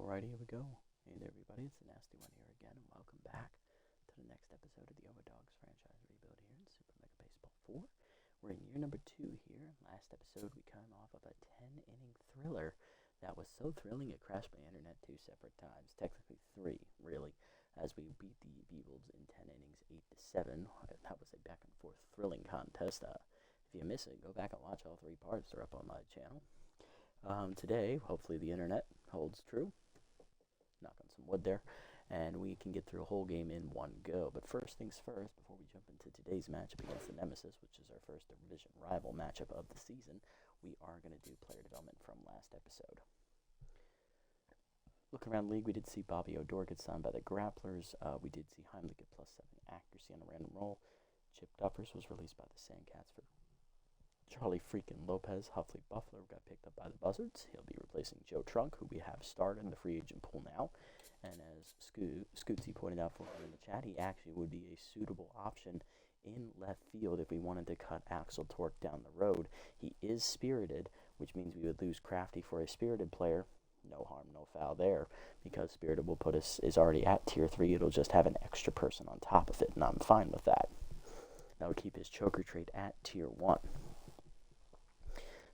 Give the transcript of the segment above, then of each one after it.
Alrighty, here we go. Hey there, everybody. It's the Nasty One here again, and welcome back to the next episode of the Overdogs franchise rebuild here in Super Mega Baseball 4. We're in year number 2 here. Last episode, we came off of a 10-inning thriller that was so thrilling it crashed my internet 2 separate times. Technically 3, really, as we beat the Beagles in 10 innings, 8-7. That was a back-and-forth thrilling contest. If you miss it, go back and watch all 3 parts. They're up on my channel. Today, hopefully the internet holds true. Knock on some wood there, and we can get through a whole game in one go. But first things first, before we jump into today's matchup against the Nemesis, which is our first division rival matchup of the season, we are going to do player development from last episode. Looking around the league, we did see Bobby Odor get signed by the Grapplers. We did see Heimlich get +7 accuracy on a random roll. Chip Duffers was released by the Sandcats for Charlie freaking Lopez. Huffley Buffalo got picked up by the Buzzards. He'll be replacing Joe Trunk, who we have started in the free agent pool now. And as Scootsy pointed out for me in the chat, he actually would be a suitable option in left field if we wanted to cut Axel Torque down the road. He is spirited, which means we would lose Crafty for a spirited player. No harm, no foul there, because spirited will put us is already at tier 3. It'll just have an extra person on top of it, and I'm fine with that. That would keep his choker trait at tier 1.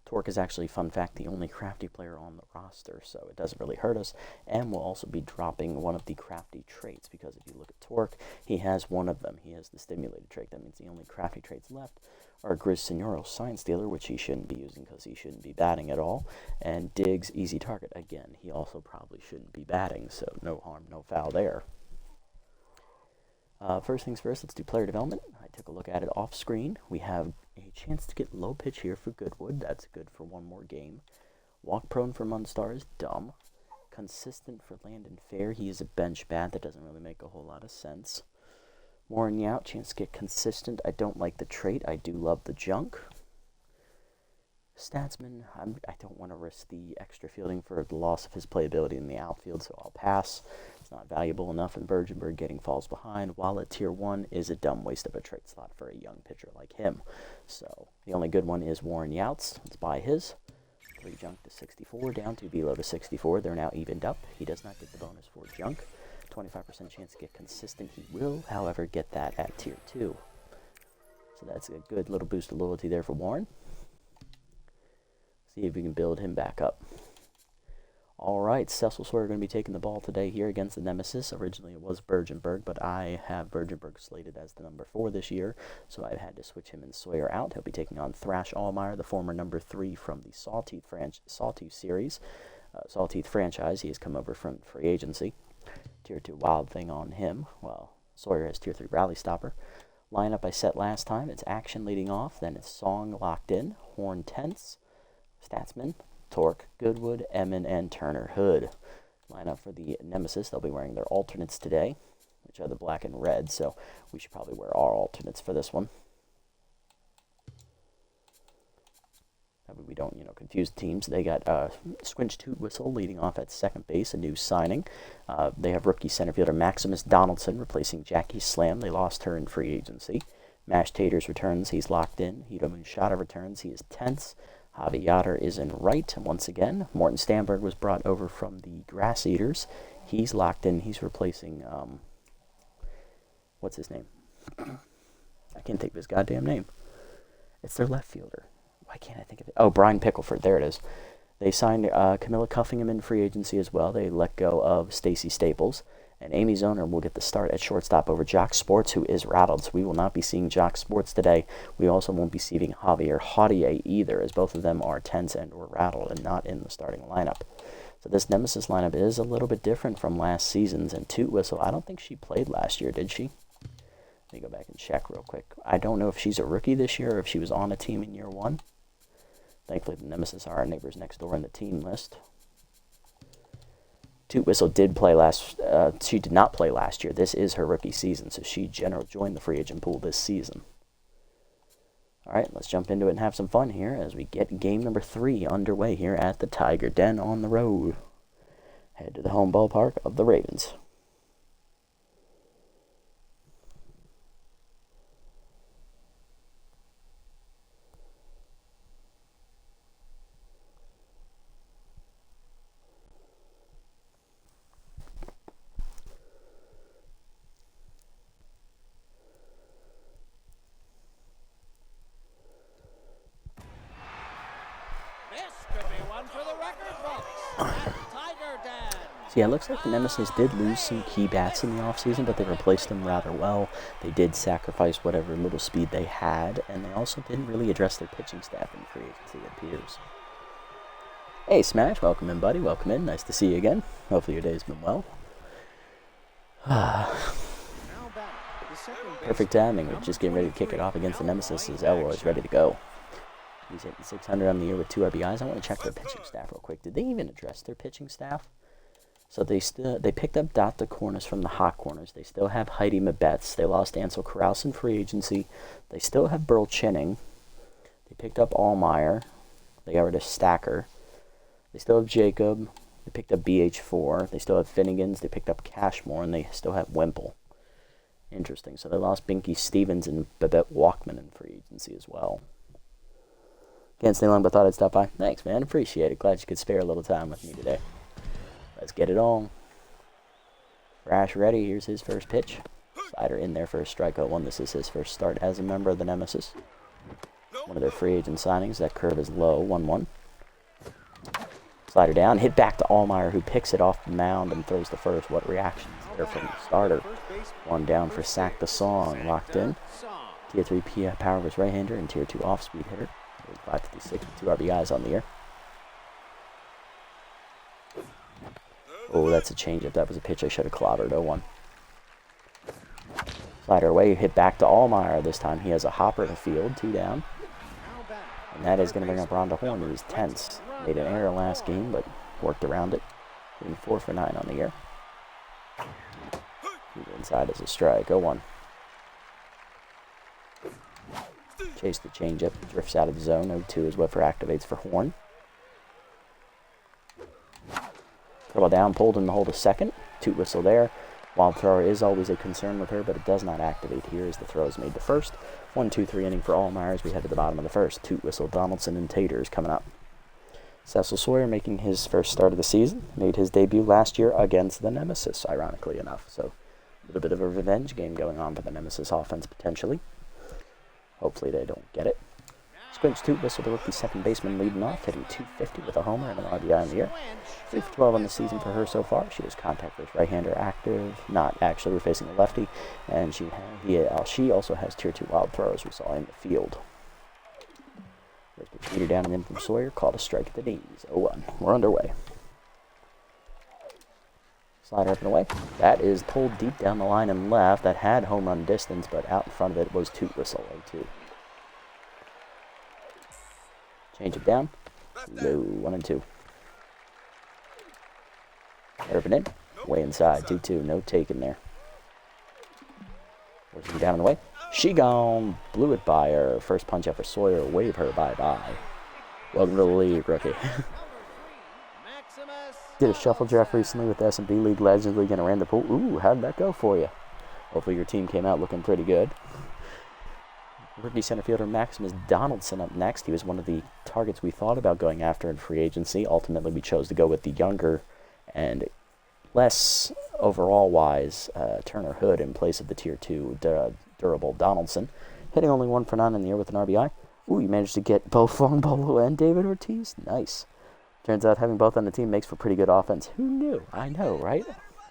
Torque is actually, fun fact, the only crafty player on the roster, so it doesn't really hurt us, and we'll also be dropping one of the crafty traits, because if you look at Torque, he has one of them. He has the stimulated trait. That means the only crafty traits left are Grizz Senoro, Sign Stealer, which he shouldn't be using because he shouldn't be batting at all, and Diggs, Easy Target. Again, he also probably shouldn't be batting, so no harm, no foul there. First things first, let's do player development. I took a look at it off screen. We have a chance to get low pitch here for Goodwood. That's good for one more game. Walk prone for Munstar is dumb. Consistent for Landon Fair. He is a bench bat. That doesn't really make a whole lot of sense. Warren Yount, chance to get consistent. I don't like the trait. I do love the junk. Statsman, I don't want to risk the extra fielding for the loss of his playability in the outfield, so I'll pass. It's not valuable enough, and Bergenberg getting falls behind, while at tier 1 is a dumb waste of a trait slot for a young pitcher like him. So the only good one is Warren Youts. Let's buy his. 3 junk to 64, down to below to 64. They're now evened up. He does not get the bonus for junk. 25% chance to get consistent. He will, however, get that at tier 2. So that's a good little boost of loyalty there for Warren. See if we can build him back up. All right, Cecil Sawyer going to be taking the ball today here against the Nemesis. Originally it was Bergenberg, but I have Bergenberg slated as the number 4 this year, so I've had to switch him and Sawyer out. He'll be taking on Thrash Allmeyer, the former number 3 from the Sawtooth series, Sawtooth franchise. He has come over from free agency. Tier 2 Wild Thing on him. Well, Sawyer has tier 3 Rally Stopper. Lineup I set last time. It's Action leading off, then it's Song locked in, Horn Tense, Statsman, Torque, Goodwood, Emmon, and Turner Hood. Lineup for the Nemesis. They'll be wearing their alternates today, which are the black and red, so we should probably wear our alternates for this one. That way we don't, confuse teams. They got Squinch Toot Whistle leading off at second base, a new signing. They have rookie center fielder Maximus Donaldson replacing Jackie Slam. They lost her in free agency. Mash Taters returns. He's locked in. Hito Moonshada returns. He is tense. Javi Yoder is in right once again. Morton Stamberg was brought over from the Grass Eaters. He's locked in. He's replacing, what's his name? I can't think of his goddamn name. It's their left fielder. Why can't I think of it? Oh, Brian Pickleford. There it is. They signed Camilla Cuffingham in free agency as well. They let go of Stacy Staples. And Amy Zoner will get the start at shortstop over Jock Sports, who is rattled. So we will not be seeing Jock Sports today. We also won't be seeing Javier Haudier either, as both of them are tense and or rattled and not in the starting lineup. So this Nemesis lineup is a little bit different from last season's. And Toot Whistle, I don't think she played last year, did she? Let me go back and check real quick. I don't know if she's a rookie this year or if she was on a team in year 1. Thankfully, the Nemesis are our neighbors next door in the team list. Toot Whistle did play she did not play last year. This is her rookie season, so she joined the free agent pool this season. All right, let's jump into it and have some fun here as we get game number 3 underway here at the Tiger Den on the road. Head to the home ballpark of the Ravens. So yeah, it looks like the Nemesis did lose some key bats in the offseason, but they replaced them rather well. They did sacrifice whatever little speed they had, and they also didn't really address their pitching staff in free agency, it appears. Hey, Smash, welcome in, buddy. Welcome in. Nice to see you again. Hopefully your day's been well. Perfect timing. We're just getting ready to kick it off against the Nemesis as Elroy's ready to go. He's hitting 600 on the year with 2 RBIs. I want to check their pitching staff real quick. Did they even address their pitching staff? So they picked up Dot Corners from the hot corners. They still have Heidi Mabetz. They lost Ansel Krause in free agency. They still have Burl Chinning. They picked up Allmeyer. They got rid of Stacker. They still have Jacob. They picked up BH4. They still have Finnegans. They picked up Cashmore, and they still have Wemple. Interesting. So they lost Binky Stevens and Babette Walkman in free agency as well. Can't stay long, but thought I'd stop by. Thanks, man. Appreciate it. Glad you could spare a little time with me today. Let's get it on. Rash ready. Here's his first pitch. Slider in there for a strikeout 1. This is his first start as a member of the Nemesis. One of their free agent signings. That curve is low. 1-1. Slider down. Hit back to Allmeyer, who picks it off the mound and throws the first. What reactions there from the starter. 1 down for Sack the Song. Locked in. Tier 3 power versus right-hander and Tier 2 off-speed hitter. 556 with 2 RBIs on the year. Oh, that's a changeup. That was a pitch I should have clobbered. 0-1. Slider away. Hit back to Allmeyer. This time he has a hopper to field. 2 down. And that is going to bring up Rhonda Horn, who is tense. Made an error last game, but worked around it. Getting 4 for 9 on the year. Inside is a strike. 0-1. Chase the changeup. Drifts out of the zone. 0-2 is what for activates for Horn. Curl down, pulled in the hold a second. Toot whistle there. Wild thrower is always a concern with her, but it does not activate here as the throw is made to first. 1-2-3 inning for Allmeyer as we head to the bottom of the first. Toot whistle, Donaldson and Taters coming up. Cecil Sawyer making his first start of the season. Made his debut last year against the Nemesis, ironically enough. So a little bit of a revenge game going on for the Nemesis offense potentially. Hopefully they don't get it. Squinch Toot whistle, the rookie second baseman leading off, hitting .250 with a homer and an RBI in the year. 3 for 12 on the season for her so far. She has contact versus right-hander active, not actually, we're facing a lefty, and she also has Tier 2 wild throws we saw in the field. Peter down and in from Sawyer, called a strike at the knees. 0-1. We're underway. Slider up and away. That is pulled deep down the line and left. That had home run distance, but out in front of it was Toot whistle. 0-2. Change it down. Low. 1-2. Urban in. Way inside. 2-2. No taking there. Working down and away. She gone. Blew it by her. First punch out for Sawyer. Wave her bye-bye. Welcome to the league, rookie. Did a shuffle draft recently with the S&P League, Legends League, and a random pool. Ooh, how'd that go for you? Hopefully your team came out looking pretty good. Rookie center fielder Maximus Donaldson up next. He was one of the targets we thought about going after in free agency. Ultimately, we chose to go with the younger and less overall-wise Turner Hood in place of the Tier 2 durable Donaldson. Hitting only 1 for 9 in the year with an RBI. Ooh, you managed to get both Fongbolo and David Ortiz. Nice. Turns out having both on the team makes for pretty good offense. Who knew? I know, right?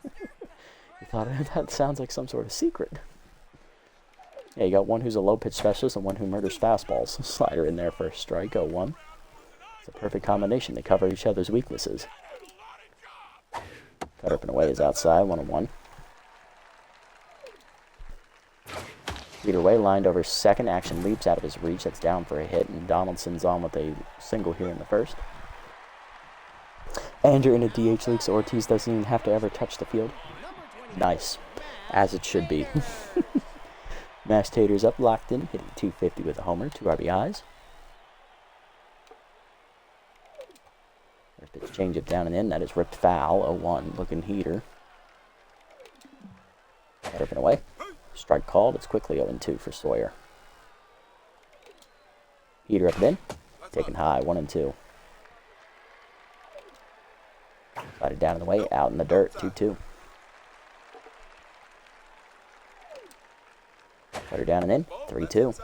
You thought that sounds like some sort of secret. Yeah, you got one who's a low-pitch specialist and one who murders fastballs. Slider in there for a strike, 0-1. It's a perfect combination. They cover each other's weaknesses. Cut up and away is outside, 1-1. Leader away, lined over second. Action leaps out of his reach. That's down for a hit, and Donaldson's on with a single here in the first. And you're in a DH league, so Ortiz doesn't even have to ever touch the field. Nice. As it should be. Mash Taters up, locked in, hitting .250 with a homer, 2 RBIs. First pitch change up down and in. That is ripped foul, 0-1, looking heater. Cut up and away. Strike called. It's quickly 0-2 for Sawyer. Heater up and in. Taken high, 1-2. Slided down in the way, out in the dirt, 2-2. Put her down and in, 3-2.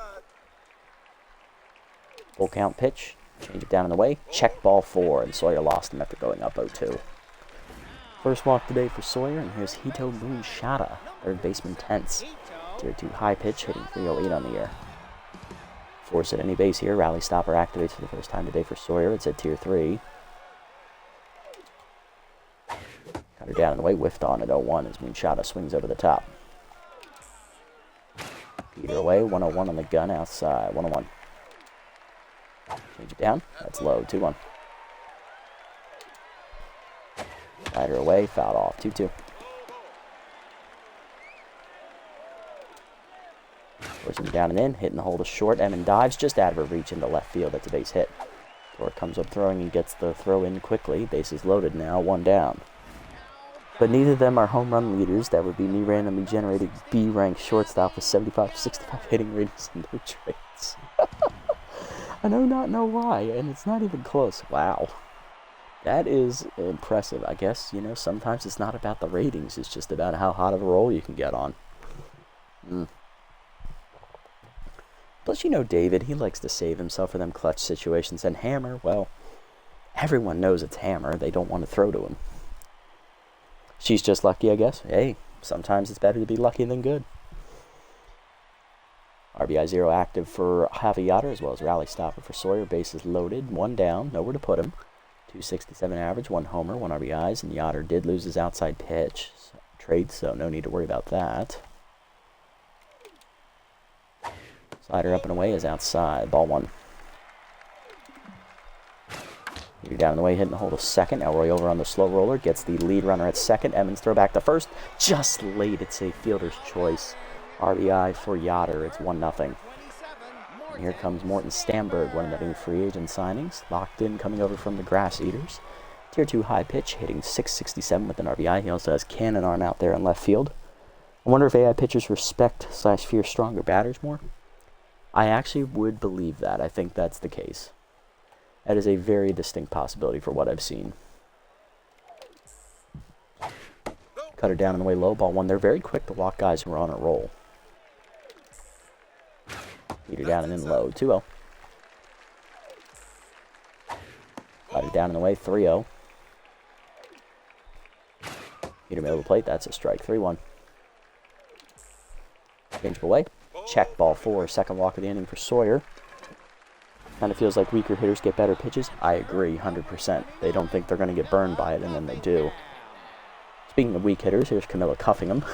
Full count pitch, change it down in the way, check ball 4, and Sawyer lost him after going up 0-2. First walk today for Sawyer, and here's Hito Moonshada, third baseman tense. Tier 2 high pitch, hitting 308 on the year. Force at any base here. Rally stopper activates for the first time today for Sawyer. It's at tier 3. Cut her down in the way, whiffed on at 0-1 as Moonshada swings over the top. Peter away, 101 on the gun outside, 101. Change it down, that's low, 2-1. Slider away, fouled off, 2-2. Forcing down and in, hitting the hole to short. Emin dives just out of her reach into left field. That's a base hit. Torque comes up throwing and gets the throw in quickly. Bases loaded now, 1 down. But neither of them are home run leaders. That would be me randomly generated B-ranked shortstop with 75-65 hitting ratings and no trades. I do not know why, and it's not even close. Wow. That is impressive. I guess, sometimes it's not about the ratings. It's just about how hot of a roll you can get on. Plus, David, he likes to save himself for them clutch situations. And Hammer, well, everyone knows it's Hammer. They don't want to throw to him. She's just lucky, I guess. Hey, sometimes it's better to be lucky than good. RBI 0 active for Javi Yotter, as well as rally stopper for Sawyer. Bases loaded, 1 down, nowhere to put him. 267 average, 1 homer, 1 RBIs, and Yotter did lose his outside pitch trade, so no need to worry about that. Slider up and away is outside. Ball 1. You're down in the way, hitting the hole to second. Elroy over on the slow roller. Gets the lead runner at second. Emmons throw back to first. Just late. It's a fielder's choice. RBI for Yotter. It's 1-0. And here comes Morton Stamberg, one of the new free agent signings. Locked in, coming over from the Grass Eaters. Tier 2 high pitch, hitting 667 with an RBI. He also has cannon arm out there in left field. I wonder if AI pitchers respect/fear stronger batters more. I actually would believe that. I think that's the case. That is a very distinct possibility for what I've seen. Cut her down in the way low. Ball 1. They're very quick to walk guys who are on a roll. Beat her down and in low. 2-0. Cut her down in the way. 3-0. Beat her middle of the plate. That's a strike. 3-1. Change away. Check, ball 4, second walk of the inning for Sawyer. Kind of feels like weaker hitters get better pitches. I agree, 100%. They don't think they're going to get burned by it, and then they do. Speaking of weak hitters, here's Camilla Cuffingham.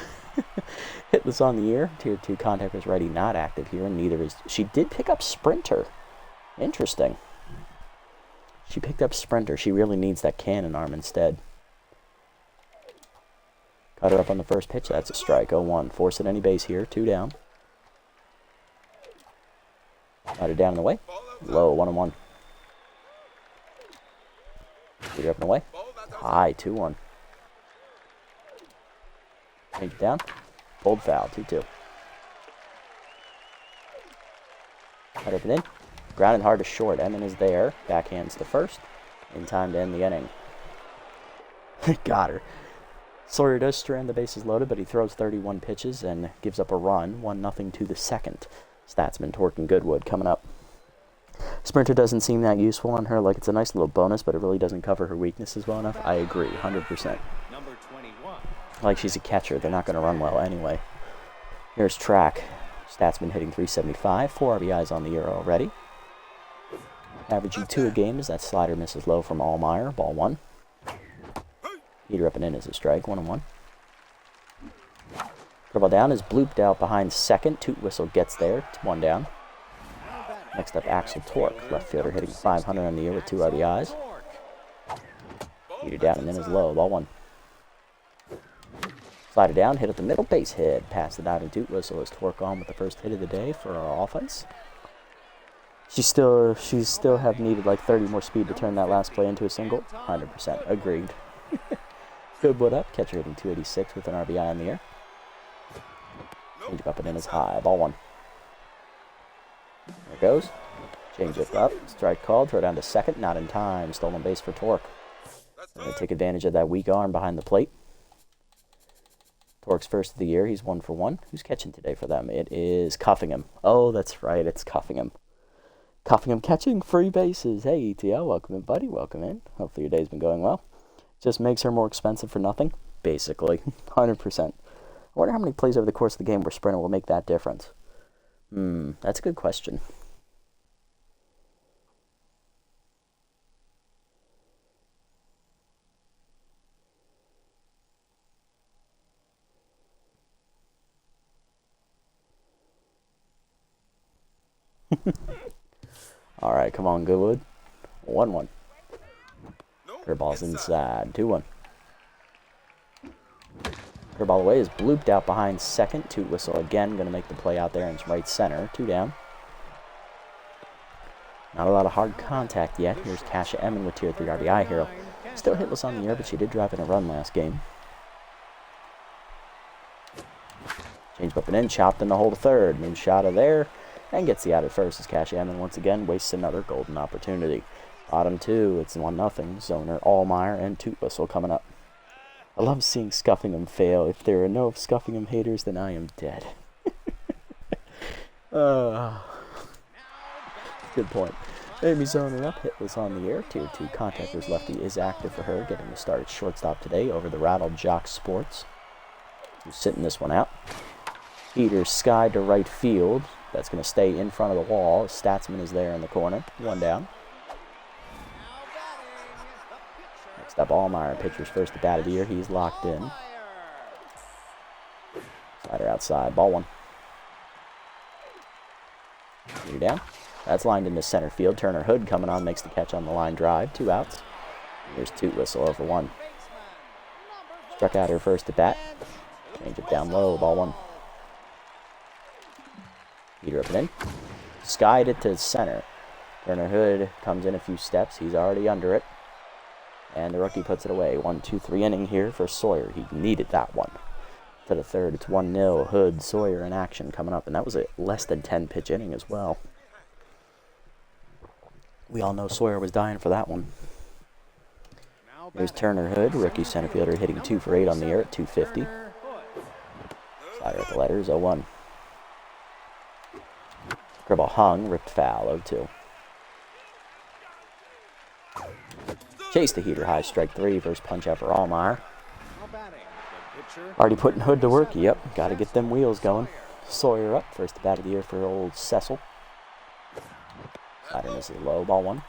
Hitless on the year. Tier 2 contact was righty, not active here, and neither is... She did pick up Sprinter. Interesting. She picked up Sprinter. She really needs that cannon arm instead. Cut her up on the first pitch. That's a strike. 0-1. Force at any base here. 2 down. Cut her down in the way. Low, 1-1. Get her up and away. High, 2-1. Change it down. Bold foul, 2-2. Cut up and in. Grounded hard to short. Emin is there. Backhands to first. In time to end the inning. Got her. Sawyer does strand the bases loaded, but he throws 31 pitches and gives up a run. 1-0 to the second. Statsman, Torque, and Goodwood coming up. Sprinter doesn't seem that useful on her. Like, it's a nice little bonus, but it really doesn't cover her weaknesses well enough. I agree, 100%. Like, she's a catcher. They're not going to run well anyway. Here's Track. Statsman hitting 375. 4 RBIs on the year already. Averaging 2 a game as that slider misses low from Allmeyer. Ball 1. Heater up and in is a strike. 1-1. Curveball down is blooped out behind second. Toot whistle gets there. It's 1 down. Next up, Axel Torque. Left fielder hitting 500 on the year with 2 RBIs. Heater down and in is low. Ball 1. Slider down, hit at the middle, base hit. Past the diving Toot whistle is Torque on with the first hit of the day for our offense. She still have needed like 30 more speed to turn that last play into a single. 100%. Agreed. Goodwood up. Catcher hitting 286 with an RBI on the year. Change up and in is high. Ball 1. There it goes. Change it up. Strike called. Throw down to second. Not in time. Stolen base for Torque. Going to take advantage of that weak arm behind the plate. Torque's first of the year. He's 1 for 1. Who's catching today for them? It is Cuffingham. Oh, that's right. It's Cuffingham. Cuffingham catching free bases. Hey, ETL. Welcome in, buddy. Welcome in. Hopefully your day's been going well. Just makes her more expensive for nothing? Basically. 100%. I wonder how many plays over the course of the game where Sprinter will make that difference. That's a good question. Alright, come on, Goodwood. 1-1. Curveball's inside. 2-1. Curveball away is blooped out behind second. Toot whistle again. Going to make the play out there in right center. 2 down. Not a lot of hard contact yet. Here's Kasha Emmon with tier 3 RBI hero. Still hitless on the year, but she did drive in a run last game. Change up and in. Chopped in the hole to third. Moon shot of there. And gets the out at first as Kasha Emmon once again wastes another golden opportunity. Bottom 2, it's 1-0. Zoner, Allmeyer, and Toot Whistle coming up. I love seeing Scuffingham fail. If there are no Scuffingham haters, then I am dead. Good point. Amy Zoner up, hitless on the air. Tier 2 contactors lefty is active for her, getting the start at shortstop today over the Rattled Jock Sports, who's sitting this one out. Heater sky to right field. That's going to stay in front of the wall. Statsman is there in the corner. 1 down. Next up, Allmeyer, pitcher's first at bat of the year. He's locked in. Slider outside. Ball 1. Heater down. That's lined into center field. Turner Hood coming on, makes the catch on the line drive. 2 outs. Here's Toot Whistle 0-1. Struck out her first at bat. Change it down low. Ball 1. Heater up and in. Skied it to center. Turner Hood comes in a few steps. He's already under it. And the rookie puts it away. 1-2-3 inning here for Sawyer. He needed that one. To the third, it's 1-0. Hood, Sawyer in action coming up. And that was a less than 10 pitch inning as well. We all know Sawyer was dying for that one. Here's Turner Hood, rookie center fielder, hitting 2 for 8 on the air at 250. Slider at the letters, 0-1. Curveball hung, ripped foul, 0-2. Chase the heater high, strike 3, first punch out for Allmeyer. Already putting Hood to work, yep, got to get them wheels going. Sawyer up, first bat of the year for old Cecil. Slider misses low, ball 1.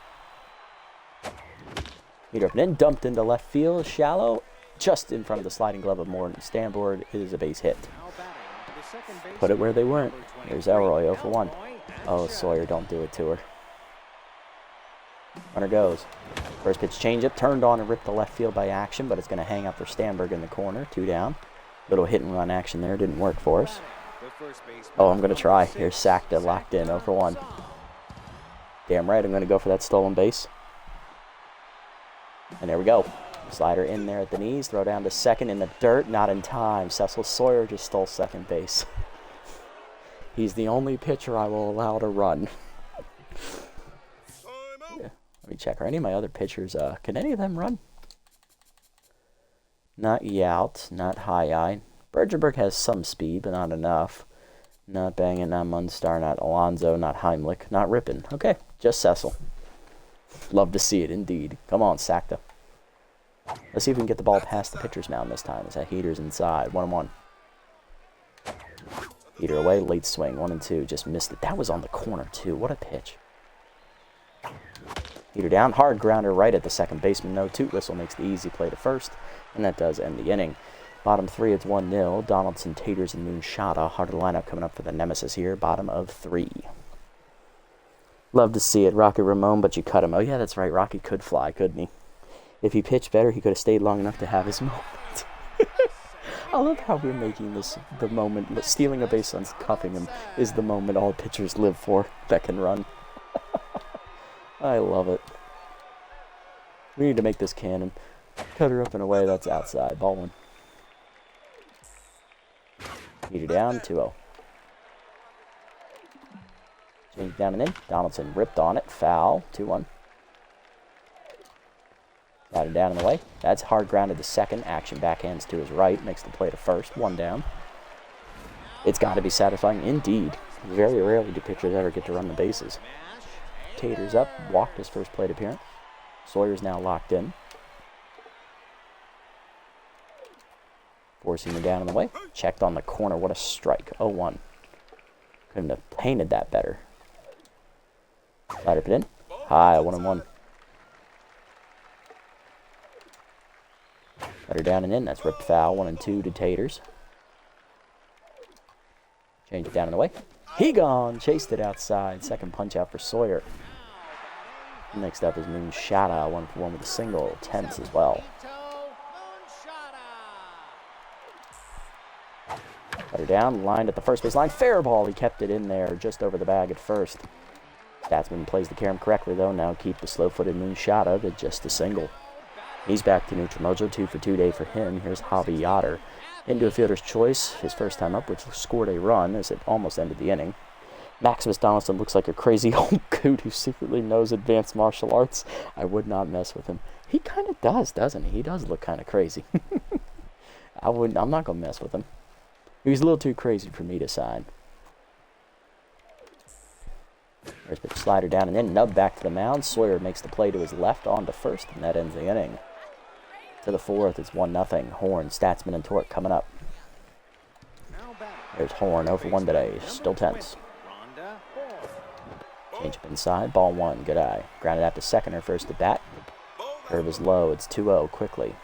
Heater up and in, dumped into left field, shallow, just in front of the sliding glove of Morton. Stanboard is a base hit. Put it where they weren't. There's Elroy, 0-1. Oh, Sawyer, don't do it to her. Runner goes. First pitch changeup, turned on and ripped the left field by action, but it's going to hang up for Stanberg in the corner. 2 down. Little hit and run action there, didn't work for us. Oh, I'm going to try. Here's Sakta locked in, 0-1. Damn right, I'm going to go for that stolen base. And there we go. Slider in there at the knees, throw down to second in the dirt, not in time. Cecil Sawyer just stole second base. He's the only pitcher I will allow to run. Yeah, let me check. Are any of my other pitchers, can any of them run? Not Yout, not High Eye. Bergenberg has some speed, but not enough. Not Bangin', not Munstar, not Alonzo, not Heimlich, not Rippin. Okay, just Cecil. Love to see it, indeed. Come on, Sakta. Let's see if we can get the ball past the pitcher's mound this time as that heater's inside. 1-1. Heater away, late swing. 1-2. Just missed it. That was on the corner, too. What a pitch. Heater down. Hard grounder right at the second baseman. No Toot Whistle makes the easy play to first. And that does end the inning. Bottom 3, it's 1-0. Donaldson, Taters, and Moonshada. Heart of the lineup coming up for the Nemesis here. Bottom of 3. Love to see it. Rocky Ramon, but you cut him. Oh, yeah, that's right. Rocky could fly, couldn't he? If he pitched better, he could have stayed long enough to have his moment. I love how we're making this the moment. Stealing a base on cuffing him is the moment all pitchers live for that can run. I love it. We need to make this cannon. Cut her up and away. That's outside. Ball 1. Heater down. 2-0. Change down and in. Donaldson ripped on it. Foul. 2-1. Batted down in the way. That's hard grounded to second. Action backhands to his right. Makes the play to first. 1 down. It's got to be satisfying indeed. Very rarely do pitchers ever get to run the bases. Taters up. Walked his first plate appearance. Sawyer's now locked in. Forcing him down in the way. Checked on the corner. What a strike. 0-1. Couldn't have painted that better. Slider put in. High. 1-1. Cutter down and in. That's ripped foul. 1-2 to Taters. Change it down in the way. He gone. Chased it outside. Second punch out for Sawyer. Next up is Moonshada. 1-for-1 with a single. Tense as well. Cutter down. Lined at the first base line. Fair ball. He kept it in there just over the bag at first. Statsman plays the carom correctly though. Now keep the slow-footed Moonshada to just a single. He's back to neutral mojo. 2-for-2 day for him. Here's Javi Yoder. Into a fielder's choice, his first time up, which scored a run as it almost ended the inning. Maximus Donaldson looks like a crazy old coot who secretly knows advanced martial arts. I would not mess with him. He kind of does, doesn't he? He does look kind of crazy. I'm not going to mess with him. He's a little too crazy for me to sign. There's a slider down and in. Nub back to the mound. Sawyer makes the play to his left on to first, and that ends the inning. To the fourth, it's 1-0. Horn, Statsman, and Torque coming up. There's Horn, 0-for-1 today. Still tense. Change up inside. Ball 1. Good eye. Grounded out to second or first at bat. Curve is low. It's 2-0 quickly.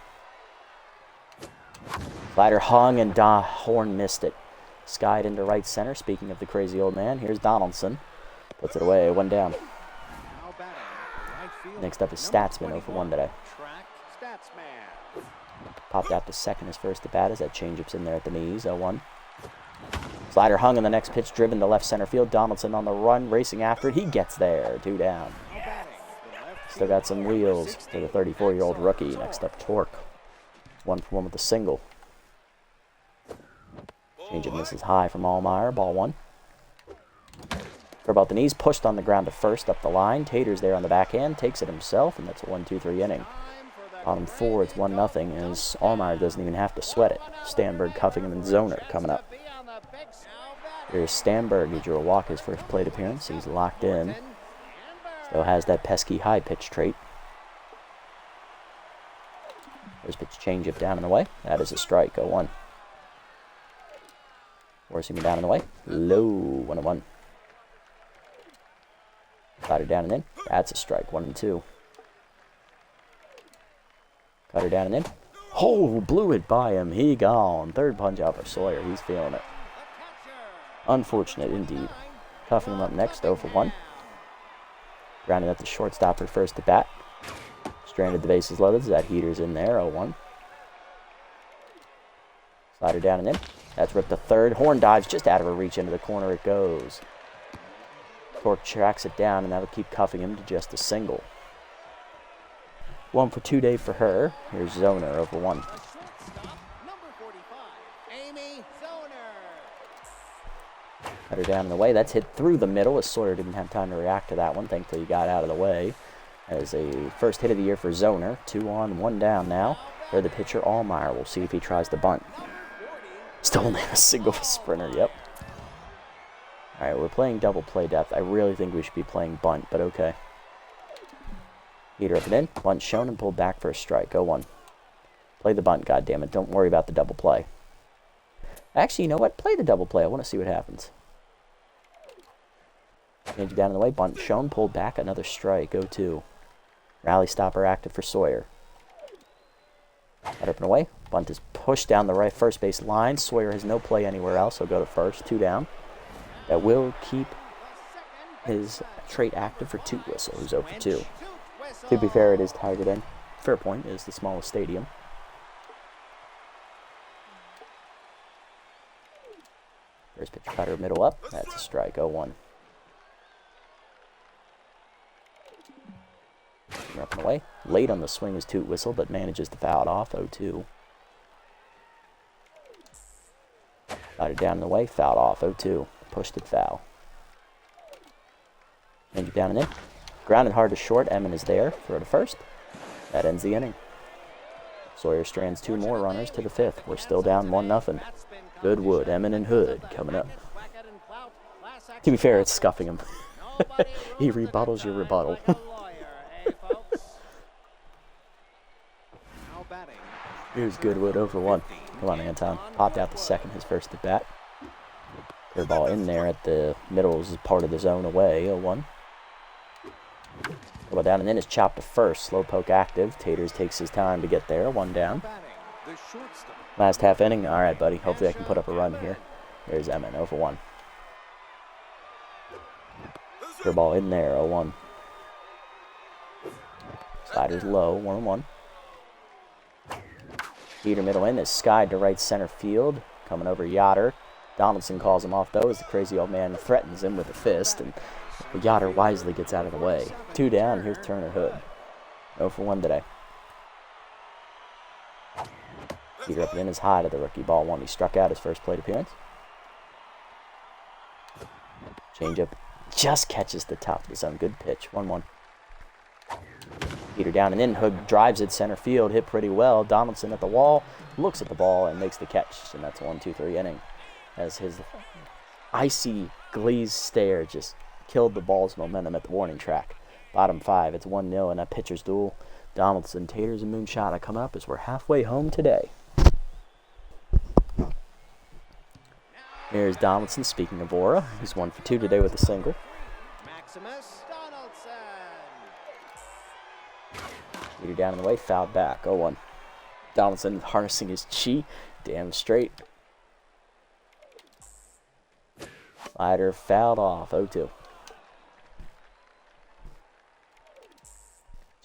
Slider hung and Horn missed it. Skied into right center. Speaking of the crazy old man, here's Donaldson. Puts it away. 1 down. Next up is Statsman, 0-for-1 today. Popped out to second his first at bat as that changeup's in there at the knees. 0-1. Slider hung in the next pitch, driven to left center field. Donaldson on the run, racing after it. He gets there. 2 down. Still got some wheels for the 34-year-old rookie. Next up, Torque. 1-for-1 with a single. Changeup misses high from Allmeyer. Ball 1. For about the knees, pushed on the ground to first up the line. Taters there on the backhand, takes it himself, and that's a 1-2-3 inning. Bottom 4, it's 1-0 as Allmeyer doesn't even have to sweat it. Stanberg cuffing him and Zoner coming up. Here's Stanberg. He drew a walk his first plate appearance. He's locked in. Still has that pesky high pitch trait. There's pitch changeup down in the way. That is a strike. 0-1. Forcing him down in the way. Low. 1-1. Cutter down and in. That's a strike. 1-2. Cutter down and in. Oh, blew it by him. He gone. Third punch out for Sawyer. He's feeling it. Unfortunate indeed. Cuffing him up next. 0-for-1. Grounded at the shortstop for first at bat. Stranded the bases loaded. That heater's in there. 0-1. Slider down and in. That's ripped to third. Horn dives just out of her reach. Into the corner it goes. Torque tracks it down, and that'll keep cuffing him to just a single. 1-for-2 day for her. Here's Zoner, 0-for-1. Cutter down in the way. That's hit through the middle as Sawyer didn't have time to react to that one. Thankfully, he got out of the way. As a first hit of the year for Zoner. 2 on, 1 down now. For the pitcher, Allmeyer. We'll see if he tries to bunt. Still only a single sprinter, yep. Alright, we're playing double play depth. I really think we should be playing bunt, but okay. Heater up and in. Bunt shown and pulled back for a strike. 0-1. Play the bunt, goddammit. Don't worry about the double play. Actually, you know what? Play the double play. I want to see what happens. Change it down in the way. Bunt shown. Pulled back. Another strike. 0-2. Rally stopper active for Sawyer. Head up and away. Bunt is pushed down the right first base line. Sawyer has no play anywhere else. He'll go to first. 2 down. That will keep his trait active for Toot Whistle, who's 0-for-2. To be fair, it is Tiger Den. Fair point, is the smallest stadium. First pitch cutter, middle up. That's a strike. 0-1. Up and away. Late on the swing is Toot Whistle, but manages to foul it off. 0-2. Got it down in the way. Fouled off. 0-2. Pushed it foul. Change it down and in. Grounded hard to short. Emmon is there. Throw to first. That ends the inning. Sawyer strands 2 more runners to the 5th. We're still down 1-0. Goodwood, Emmon, and Hood coming up. To be fair, it's scuffing him. He rebuttals your rebuttal. Here's Goodwood 0-for-1. running in time. Popped out the second, his first at bat. Curveball in there at the middle is part of the zone away. 0-1. Curveball down and in is chopped to first. Slow poke active. Taters takes his time to get there. 1 down. Last half inning. All right, buddy. Hopefully I can put up a run here. There's Emin. 0-1. Curveball in there. 0-1. Slider's low. 1-1. Heater middle in is skied to right center field. Coming over Yoder. Donaldson calls him off, though, as the crazy old man threatens him with a fist, and Yoder wisely gets out of the way. 2 down, here's Turner Hood. 0-1 today. Heater up and in is high to the rookie. Ball 1. He struck out his first plate appearance. Changeup just catches the top of the zone. Good pitch. 1-1. Heater down and in. Hood drives it center field. Hit pretty well. Donaldson at the wall. Looks at the ball and makes the catch. And that's a 1-2-3 inning. As his icy, glazed stare just killed the ball's momentum at the warning track. Bottom 5, it's 1-0 in a pitcher's duel. Donaldson, Taters, and Moonshot coming up as we're halfway home today. Here's Donaldson, speaking of Aura. He's 1 for 2 today with a single. Heater down in the way, fouled back, 0-1. Donaldson harnessing his chi, damn straight. Slider fouled off, 0-2.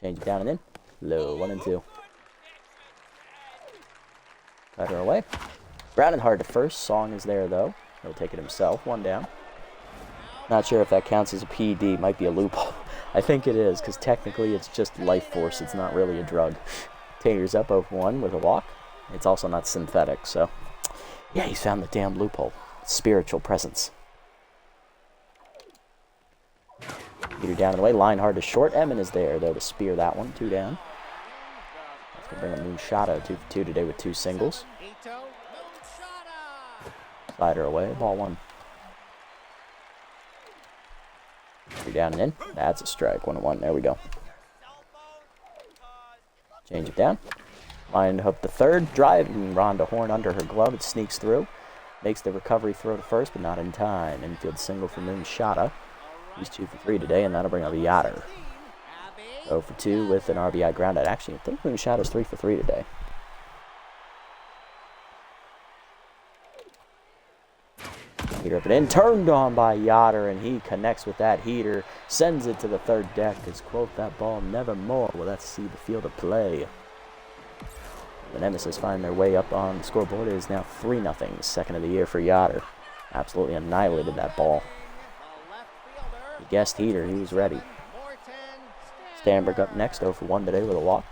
Change it down and in. Low, 1-2. Slider away. Grounded hard to first. Song is there, though. He'll take it himself. 1 down. Not sure if that counts as a PD. Might be a loophole. I think it is, because technically it's just life force. It's not really a drug. Taters up 0-1 with a walk. It's also not synthetic, so... yeah, he's found the damn loophole. Spiritual presence. Heater down in the way, line hard to short. Emin is there, though, to spear that one. 2 down. That's going to bring a Moonshot 2 for 2 today with 2 singles. Slider away, ball 1. Heater down and in. That's a strike. 1-1. There we go. Change it down. Line hook the third. Driving Rhonda Horn under her glove. It sneaks through. Makes the recovery throw to first, but not in time. Infield single for Moonshot. He's 2 for 3 today, and that'll bring up Yoder. 0 for 2 with an RBI groundout. Actually, I think Moonshot is 3 for 3 today. Heater up and in, turned on by Yoder, and he connects with that heater, sends it to the third deck. As Quoth that ball, Nevermore. Well, let's see the field of play. The Nemesis find their way up on the scoreboard. It is now 3-0, second of the year for Yoder. Absolutely annihilated that ball. He guessed heater, he was ready. Stanberg up next, 0 for 1 today with a walk.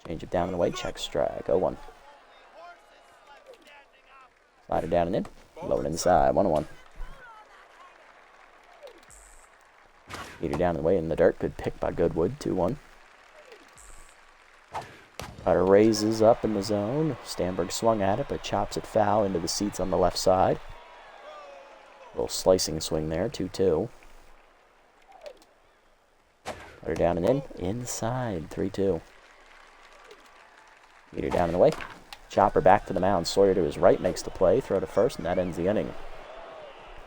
Change it down and away, check strike, 0-1. Slider down and in, low and inside, 1-1. Heater down and away in the dirt, good pick by Goodwood, 2-1. Cutter raises up in the zone. Stanberg swung at it, but chops it foul into the seats on the left side. Little slicing swing there, 2-2. Cutter down and in, inside, 3-2. Heater down and away. Chopper back to the mound. Sawyer to his right makes the play. Throw to first, and that ends the inning.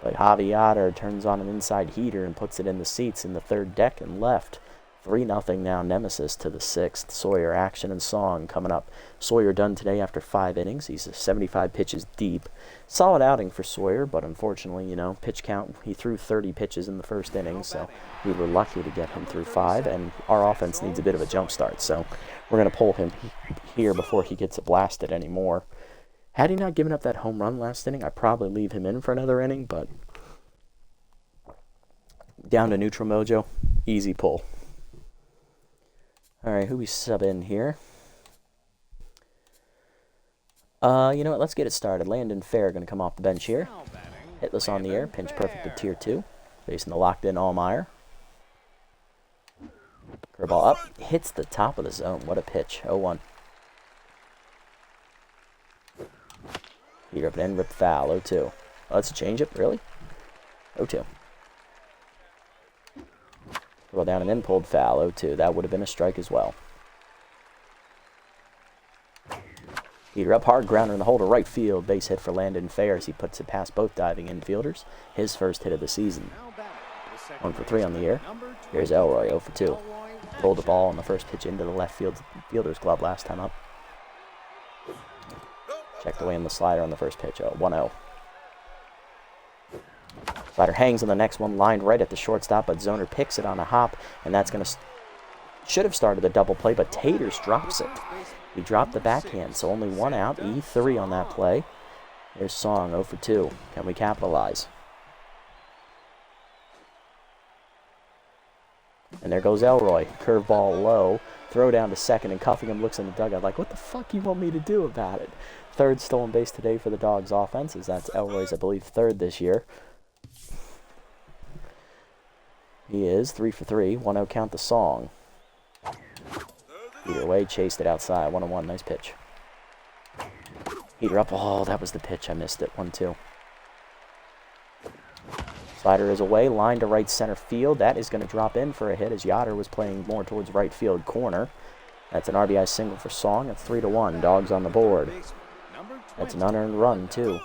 But Javi Yoder turns on an inside heater and puts it in the seats in the third deck and left. 3-0 now, Nemesis to the 6th. Sawyer action and song coming up. Sawyer done today after 5 innings. He's 75 pitches deep. Solid outing for Sawyer, but unfortunately, you know, pitch count, he threw 30 pitches in the first inning, so we were lucky to get him through 5, and our offense needs a bit of a jump start, so we're going to pull him here before he gets blasted anymore. Had he not given up that home run last inning, I'd probably leave him in for another inning, but down to neutral mojo, easy pull. All right, who we sub in here? You know what? Let's get it started. Landon Fair going to come off the bench here. Hitless on the air. Pinch perfect at tier 2. Facing the locked-in Allmeyer. Curveball up. Hits the top of the zone. What a pitch. 0-1. Heater up and in. Rip foul. 0-2. Oh, that's a changeup? Really? 0-2. Curveball down and in. Pulled foul. 0-2. That would have been a strike as well. Heater up, hard grounder in the hole to right field. Base hit for Landon Fair as he puts it past both diving infielders. His first hit of the season. 1 for 3 on the year. Here's Elroy, 0 for 2. Rolled the ball on the first pitch into the left fielder's glove last time up. Checked away in the slider on the first pitch, 1-0. Slider hangs on the next one, lined right at the shortstop, but Zoner picks it on a hop, and that's going to should have started the double play, but Taters drops it. He dropped the backhand, so only 1 out, E3 on that play. Here's Song, 0 for 2. Can we capitalize? And there goes Elroy. Curveball low. Throw down to second, and Cuffingham looks in the dugout like, what the fuck you want me to do about it? Third stolen base today for the Dogs offenses. That's Elroy's, I believe, third this year. He is 3 for 3. 1-0 count the Song. Heater away, chased it outside. 1-1, nice pitch. Heater up. Oh, that was the pitch. I missed it. 1-2. Slider is away, line to right center field. That is going to drop in for a hit as Yoder was playing more towards right field corner. That's an RBI single for Song. It's 3-1. Dogs on the board. That's an unearned run, too.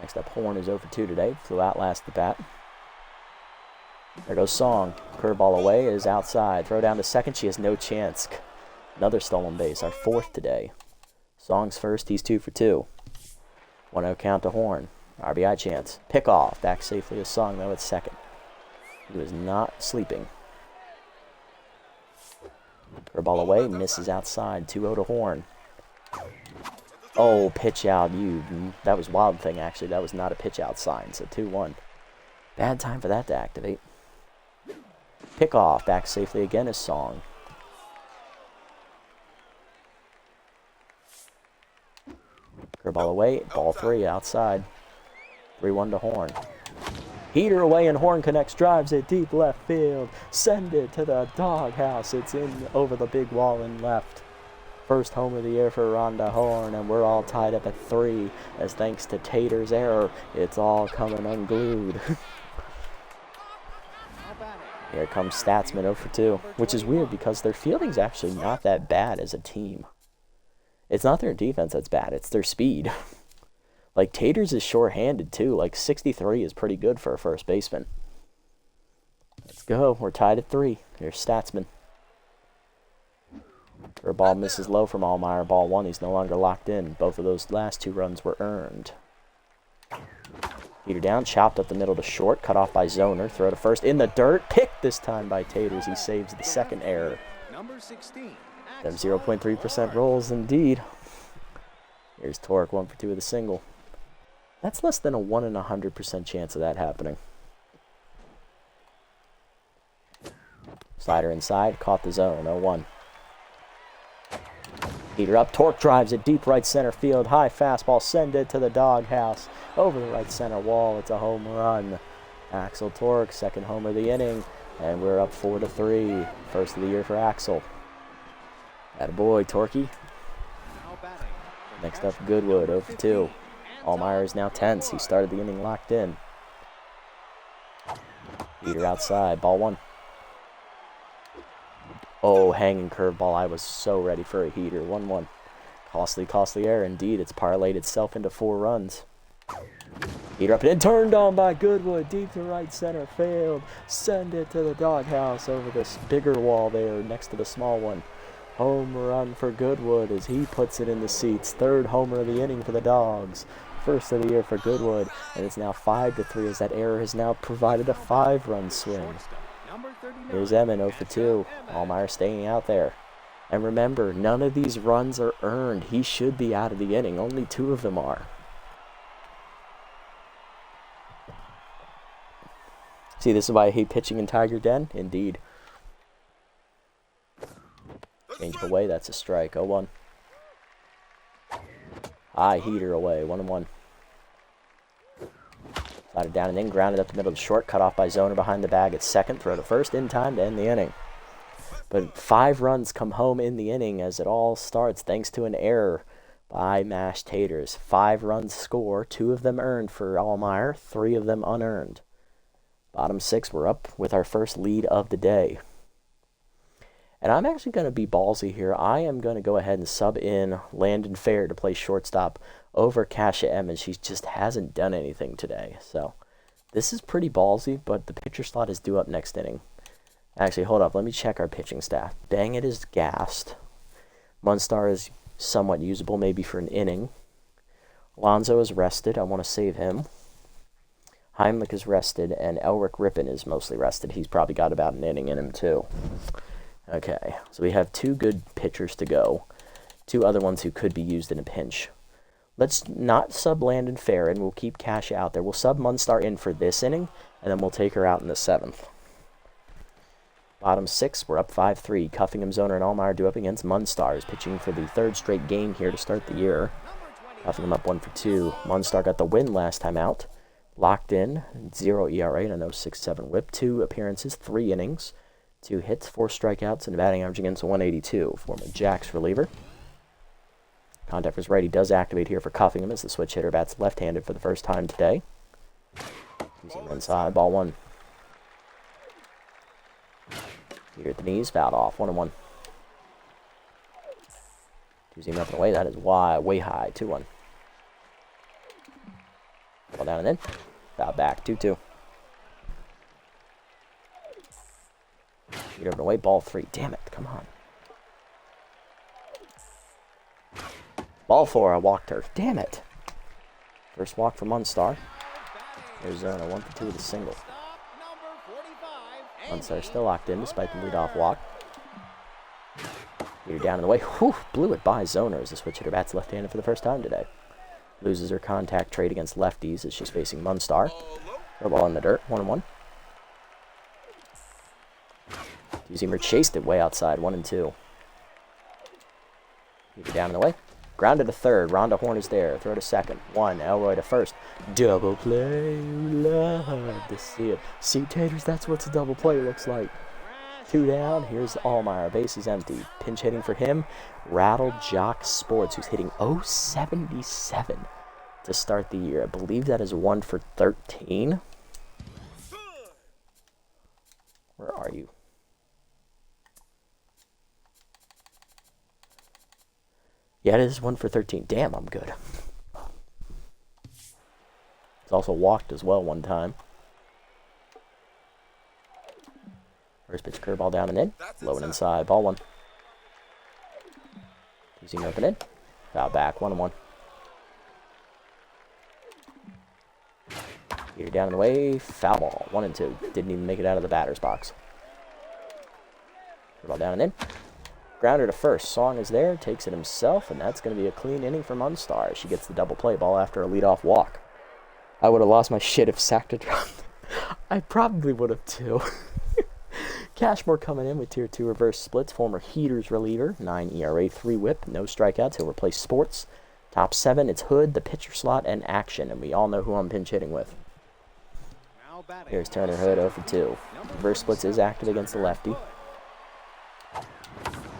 Next up, Horn is 0 for 2 today. Flew out last at bat. There goes Song. Curveball away is outside. Throw down to second. She has no chance. Another stolen base, our fourth today. Song's first. He's 2 for 2. 1-0 count to Horn. RBI chance. Pick off. Back safely as Song, though, at second. He was not sleeping. Curveball away. Misses outside. 2-0 to Horn. Oh, pitch out. That was Wild Thing, actually. That was not a pitch out sign, so 2-1. Bad time for that to activate. Pick off. Back safely again is Song. Curveball away. Ball 3 outside. 3-1 to Horn. Heater away and Horn connects. Drives it deep left field. Send it to the doghouse. It's in over the big wall and left. First home of the year for Rhonda Horn, and we're all tied up at 3 as thanks to Tater's error, it's all coming unglued. Here comes Statsman 0 for 2, which is weird because their fielding's actually not that bad as a team. It's not their defense that's bad, it's their speed. Like, Taters is short-handed, too. Like, 63 is pretty good for a first baseman. Let's go. We're tied at 3. Here's Statsman. Her ball misses low from Allmeyer. Ball 1. He's no longer locked in. Both of those last 2 runs were earned. Heater down. Chopped up the middle to short. Cut off by Zoner. Throw to first. In the dirt. Picked this time by Taters. He saves the second error. Them 0.3% rolls indeed. Here's Torque. 1 for 2 with a single. That's less than a 1 in 100% chance of that happening. Slider inside. Caught the zone. 0-1. Heater up. Torque drives it deep right center field. High fastball. Send it to the doghouse. Over the right center wall. It's a home run. Axel Torque, second homer of the inning. And we're up 4-3. First of the year for Axel. Attaboy, Torquey. Next up, Goodwood, 0 for 2. Allmeyer is now tense. He started the inning locked in. Heater outside. Ball 1. Oh, hanging curveball. I was so ready for a heater. 1-1. Costly error. Indeed, it's parlayed itself into 4 runs. Heater up and turned on by Goodwood. Deep to right center field. Send it to the doghouse over this bigger wall there next to the small one. Home run for Goodwood as he puts it in the seats. Third homer of the inning for the Dogs. First of the year for Goodwood. And it's now 5-3 as that error has now provided a 5-run swing. Here's Emmett 0 for 2. Allmeyer staying out there. And remember, none of these runs are earned. He should be out of the inning. Only 2 of them are. See, this is why I hate pitching in Tiger Den? Indeed. Change it away. That's a strike. 0-1. High heater away. 1-1. Slided down and in, grounded up the middle of the short, cut off by Zoner behind the bag at second, throw to first in time to end the inning. But 5 runs come home in the inning as it all starts thanks to an error by Mashed Taters. 5 runs score, 2 of them earned for Allmeyer, 3 of them unearned. Bottom 6, we're up with our first lead of the day. And I'm actually going to be ballsy here. I am going to go ahead and sub in Landon Fair to play shortstop over Kasha Emmons. She just hasn't done anything today. So this is pretty ballsy, but the pitcher slot is due up next inning. Actually, hold up. Let me check our pitching staff. Bangett is gassed. Munstar is somewhat usable, maybe for an inning. Alonzo is rested. I want to save him. Heimlich is rested, and Elric Rippin is mostly rested. He's probably got about an inning in him, too. Okay, so we have 2 good pitchers to go. 2 other ones who could be used in a pinch. Let's not sub Landon Fair in. We'll keep Kasha out there. We'll sub Munstar in for this inning, and then we'll take her out in the 7th. Bottom 6, we're up 5-3. Cuffingham, Zoner, and Allmeyer do up against Munstar. Is pitching for the 3rd straight game here to start the year. Cuffingham up 1-for-2. Munstar got the win last time out. Locked in, 0 ERA and a 0.67 whip. 2 appearances, 3 innings. 2 hits, 4 strikeouts, and a batting average against 182. Former Jacks reliever. Contact for his righty does activate here for Cuffingham as the switch hitter bats left-handed for the first time today. He's inside, ball 1. Here at the knees, fouled off, 1-1. 2-0 up and away, that is way high, 2-1. Ball down and in, foul back, 2-2. Get over and away, ball 3. Damn it, come on. Ball 4, I walked her. Damn it. First walk for Munstar. Arizona, 1-for-2 with a single. Munstar still locked in despite the leadoff walk. You're down in the way. Whew, blew it by Zoner as the switch hitter bats left-handed for the first time today. Loses her contact trade against lefties as she's facing Munstar. Throw ball in the dirt, 1-1. Uzimer chased it way outside, 1-2. Keep it down in the way. Grounded to third. Rhonda Horn is there. Throw to second. 1. Elroy to first. Double play. Love to see it. See, Taters, that's what a double play looks like. 2 down. Here's Allmeyer. Base is empty. Pinch hitting for him. Rattle Jock Sports, who's hitting 0.77 to start the year. I believe that is 1 for 13. Where are you? Yeah, it is 1 for 13. Damn, I'm good. It's also walked as well 1 time. First pitch curveball down and in. Low and inside. Ball 1. 2-0 up and in. Foul back. 1-1. Here down in the way. Foul ball. 1-2. Didn't even make it out of the batter's box. Curveball down and in. Grounder to first. Song is there, takes it himself, and that's going to be a clean inning for Munstar. She gets the double play ball after a leadoff walk. I would have lost my shit if Sack had dropped. I probably would have too. Cashmore coming in with tier 2 reverse splits. Former Heaters reliever, 9 ERA, 3 whip, no strikeouts. He'll replace Sports. Top 7, it's Hood, the pitcher slot, and Action, and we all know who I'm pinch hitting with. Here's Turner Hood, 0 for 2. Reverse splits is active against the lefty.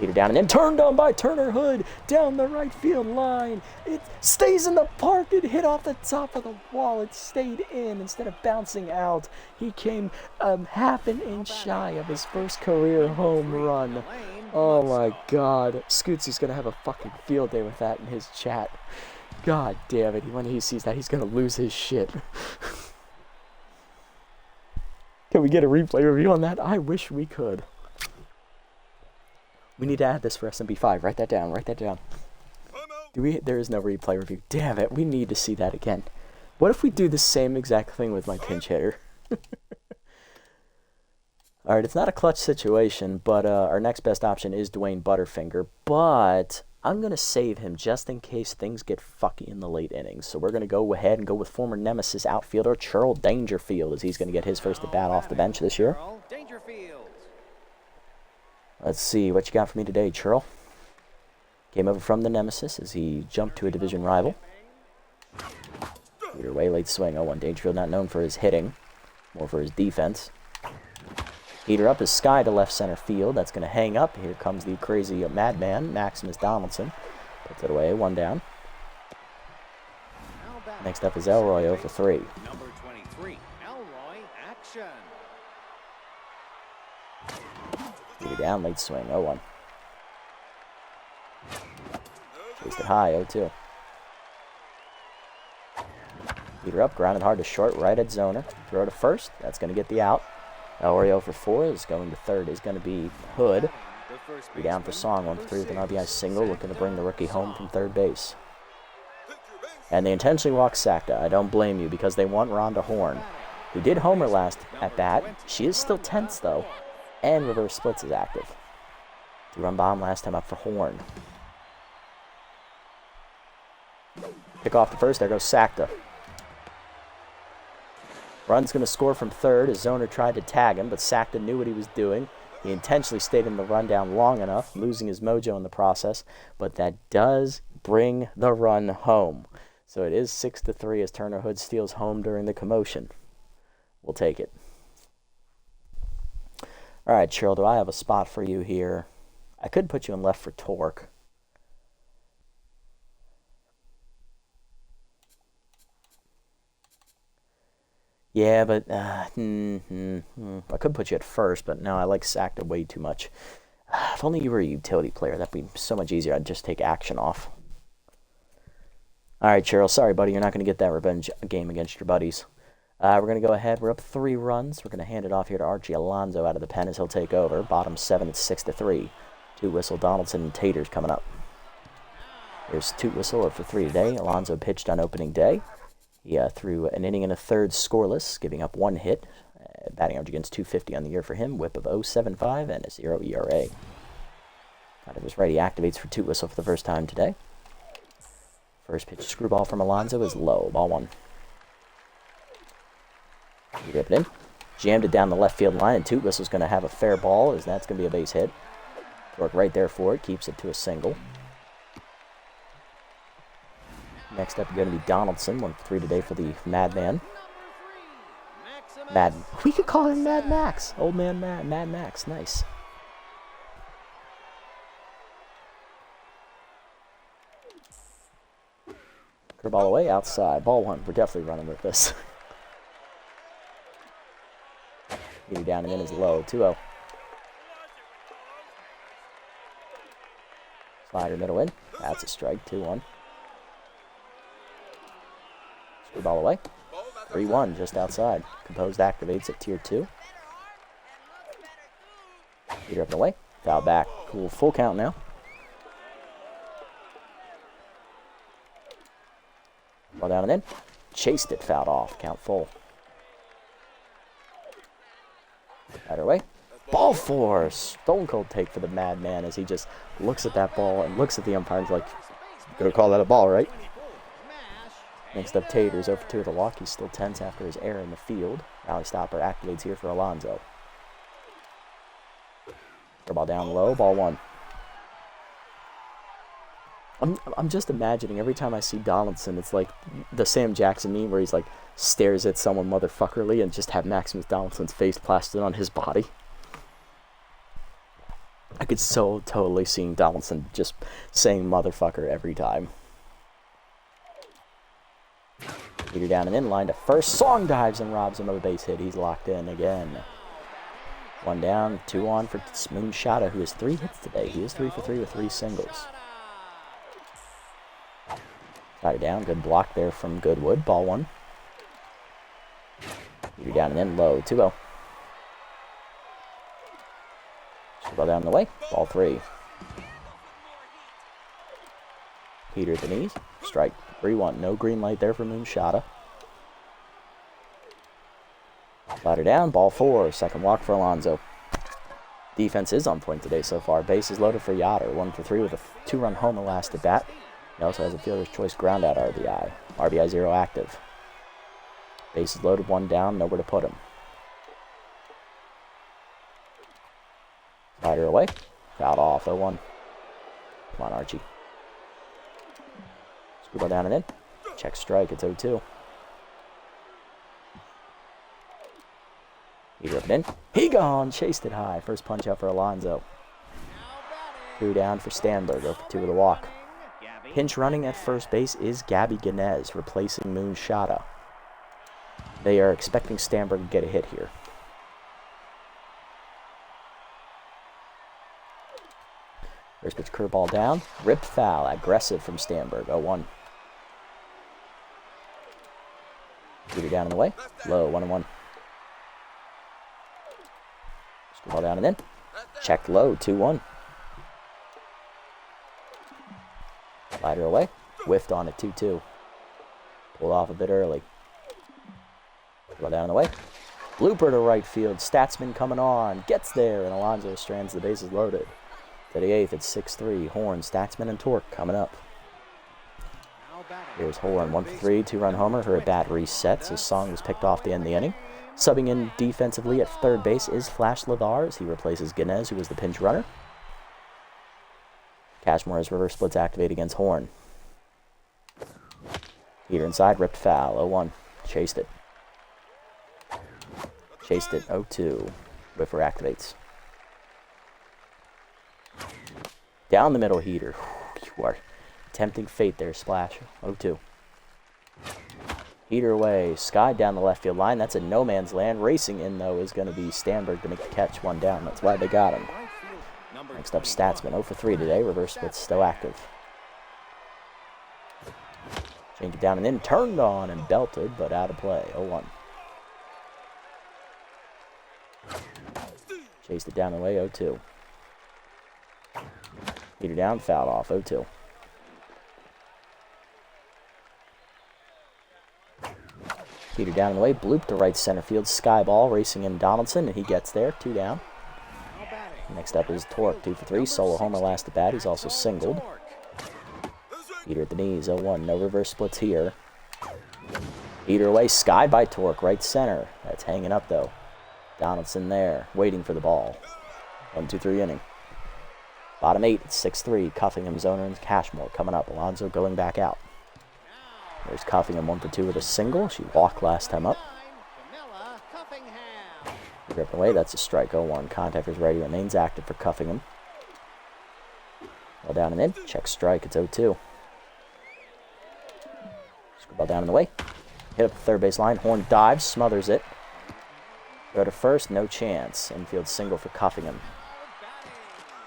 Peter down and in, turned on by Turner Hood, down the right field line. It stays in the park. It hit off the top of the wall. It stayed in instead of bouncing out. He came half an inch shy of his first career home run. Oh my God. Scootsy's going to have a fucking field day with that in his chat. God damn it. When he sees that, he's going to lose his shit. Can we get a replay review on that? I wish we could. We need to add this for SMP5. Write that down. Write that down. There is no replay review. Damn it. We need to see that again. What if we do the same exact thing with my pinch hitter? Alright, it's not a clutch situation, but our next best option is Dwayne Butterfinger. But I'm going to save him just in case things get fucky in the late innings. So we're going to go ahead and go with former Nemesis outfielder Churl Dangerfield, as he's going to get his first at bat off the bench this year. Let's see, what you got for me today, Churl? Came over from the Nemesis as he jumped to a division rival. Either way, late swing, 0-1. Dangerfield not known for his hitting, more for his defense. Heater up is Sky to left center field. That's going to hang up. Here comes the crazy madman, Maximus Donaldson. Puts it away, 1 down. Next up is Elroy, 0 for 3. Number 23, Elroy, action. Heater down, late swing, 0-1. Chased it high, 0-2. Heater up, grounded hard to short, right at zoner. Throw to first, that's going to get the out. Oreo for 4 is going to third, is going to be Hood. Be down for Song, 1 for 3 with an RBI single, looking to bring the rookie home from third base. And they intentionally walk Sakta. I don't blame you, because they want Rhonda Horn, who did homer last at bat. She is still tense, though, and reverse splits is active. 2-run bomb last time up for Horn. Pick off the first, there goes Sakta. Run's going to score from third as Zoner tried to tag him, but Sakta knew what he was doing. He intentionally stayed in the rundown long enough, losing his mojo in the process, but that does bring the run home. So it is 6-3 as Turner Hood steals home during the commotion. We'll take it. All right, Cheryl, do I have a spot for you here? I could put you in left for Torque. Yeah, but I could put you at first, but no, I like Sakta way too much. If only you were a utility player, that'd be so much easier. I'd just take action off. All right, Cheryl, sorry, buddy, you're not going to get that revenge game against your buddies. We're going to go ahead. We're up 3 runs. We're going to hand it off here to Archie Alonso out of the pen as he'll take over. Bottom 7, it's 6-3. Toot Whistle, Donaldson, and Taters coming up. There's Toot Whistle for 3 today. Alonso pitched on opening day. He threw an inning and a third scoreless, giving up 1 hit. Batting average against .250 on the year for him. Whip of 0.75 and a 0 ERA. Out of his right, he activates for Toot Whistle for the first time today. First pitch screwball from Alonso is low. Ball 1. He ripped it in. Jammed it down the left field line, and Toot Whistle's going to have a fair ball, as that's going to be a base hit. Torque right there for it. Keeps it to a single. Next up, going to be Donaldson, 1 for 3 today for the Madman. We could call him Mad Max. Old man Mad Max. Nice. Curveball away, outside. Ball 1. We're definitely running with this. Getting down and in is low. 2-0. Slider middle in. That's a strike. 2-1. Ball away. 3-1, just outside. Composed activates at tier 2. Heater up and away. Foul back. Cool. Full count now. Ball down and in. Chased it. Fouled off. Count full. Batter away. Ball 4. Stone cold take for the Madman as he just looks at that ball and looks at the umpire and is like, gonna call that a ball, right? Next up, Taters, 0 for 2 with a walk. He's still tense after his error in the field. Rally stopper activates here for Alonso. Ball down low, ball 1. I'm just imagining every time I see Donaldson, it's like the Sam Jackson meme where he's like stares at someone motherfuckerly and just have Maximus Donaldson's face plastered on his body. I could so totally see Donaldson just saying motherfucker every time. Heater down and in, line to first. Song dives and robs him of a base hit. He's locked in again. 1 down, 2 on for Moonshada, who has 3 hits today. He is 3 for 3 with 3 singles. Slider down, good block there from Goodwood. Ball 1. Heater down and in, low, 2-0. Ball down the way, ball 3. Heater at the knees, strike. 3-1. No green light there for Moonshada. Slider down. Ball 4. Second walk for Alonso. Defense is on point today so far. Bases loaded for Yoder. 1 for 3 with a 2-run homer last at bat. He also has a fielder's choice ground out RBI. RBI 0 active. Bases loaded, 1 down. Nowhere to put him. Slider away. Fouled off. 0-1. Come on, Archie. Screwball down and in. Check strike. It's 0-2. Heater up and in. He gone. Chased it high. First punch out for Alonso. 2 down for Stanberg. 0 for 2 with a walk. Pinch running at first base is Gabby Ganez, replacing Moonshada. They are expecting Stanberg to get a hit here. First pitch curveball down. Ripped foul. Aggressive from Stanberg. 0-1. Heater down in the way. Low. 1-1. Ball down and in. Checked low. 2-1. Slider away. Whiffed on it. 2-2. Pulled off a bit early. Ball down in the way. Blooper to right field. Statsman coming on. Gets there, and Alonso strands the bases loaded. To the 8th, it's 6-3. Horn, Statsman, and Torque coming up. Here's Horn, 1 for 3, 2-run homer. Her at bat resets. His song was picked off to end the inning. Subbing in defensively at third base is Flash Lavars. He replaces Ganez, who was the pinch runner. Cashmore's reverse splits activate against Horn. Heater inside, ripped foul. 0-1. Chased it. Chased it. 0-2. Whiffer activates. Down the middle, Heater. You are tempting fate there, Splash. 0-2. Heater away. Sky down the left field line. That's a no man's land. Racing in, though, is going to be Stanberg to make the catch. 1 down. That's why they got him. Next up, Statsman. 0 for 3 today. Reverse split's still active. Change it down and in. Turned on and belted, but out of play. 0-1. Chased it down the way. 0-2. Heater down. Fouled off. 0-2. Heater down in the way, bloop to right center field, sky ball, racing in Donaldson, and he gets there, 2 down. Next up is Torque, 2 for 3, solo homer last at bat, he's also singled. Heater at the knees, 0-1, no reverse splits here. Heater away, skied by Torque, right center, that's hanging up though. Donaldson there, waiting for the ball. 1-2-3 inning. Bottom 8, it's 6-3, Cuffingham, Zoner, and Cashmore coming up, Alonso going back out. There's Cuffingham 1 for 2 with a single. She walked last time up. Ripping away, that's a strike. 0-1. Contactor's ready, remains active for Cuffingham. Ball down and in. Check strike. It's 0-2. Ball down in the way. Hit up the third base line. Horn dives, smothers it. Go to first, no chance. Infield single for Cuffingham.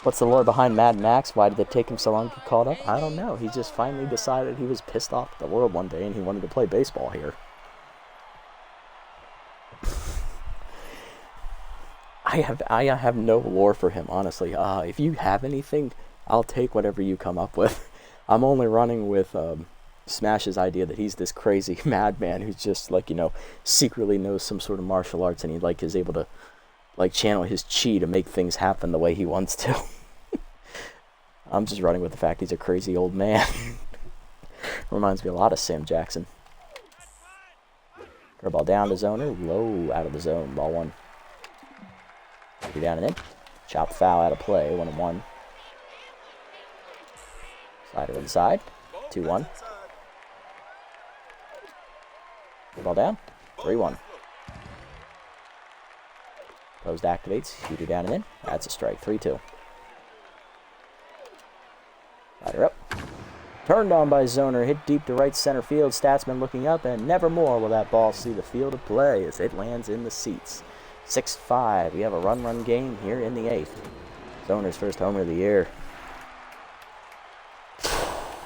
What's the lore behind Mad Max? Why did it take him so long to get caught up? I don't know. He just finally decided he was pissed off at the world one day and he wanted to play baseball here. I have no lore for him, honestly. If you have anything, I'll take whatever you come up with. I'm only running with Smash's idea that he's this crazy madman who's just like, secretly knows some sort of martial arts and he is able to channel his chi to make things happen the way he wants to. I'm just running with the fact he's a crazy old man. Reminds me a lot of Sam Jackson. Curveball down to Zoner, low out of the zone, ball 1. You're down and in. Chop foul out of play, 1-1. Slider inside, 2-1. Ball down, 3-1. Closed activates, Heater down and in. That's a strike, 3-2. Slider up. Turned on by Zoner, hit deep to right center field. Statsman looking up, and Nevermore will that ball see the field of play as it lands in the seats. 6-5. We have a run game here in the 8th. Zoner's first homer of the year.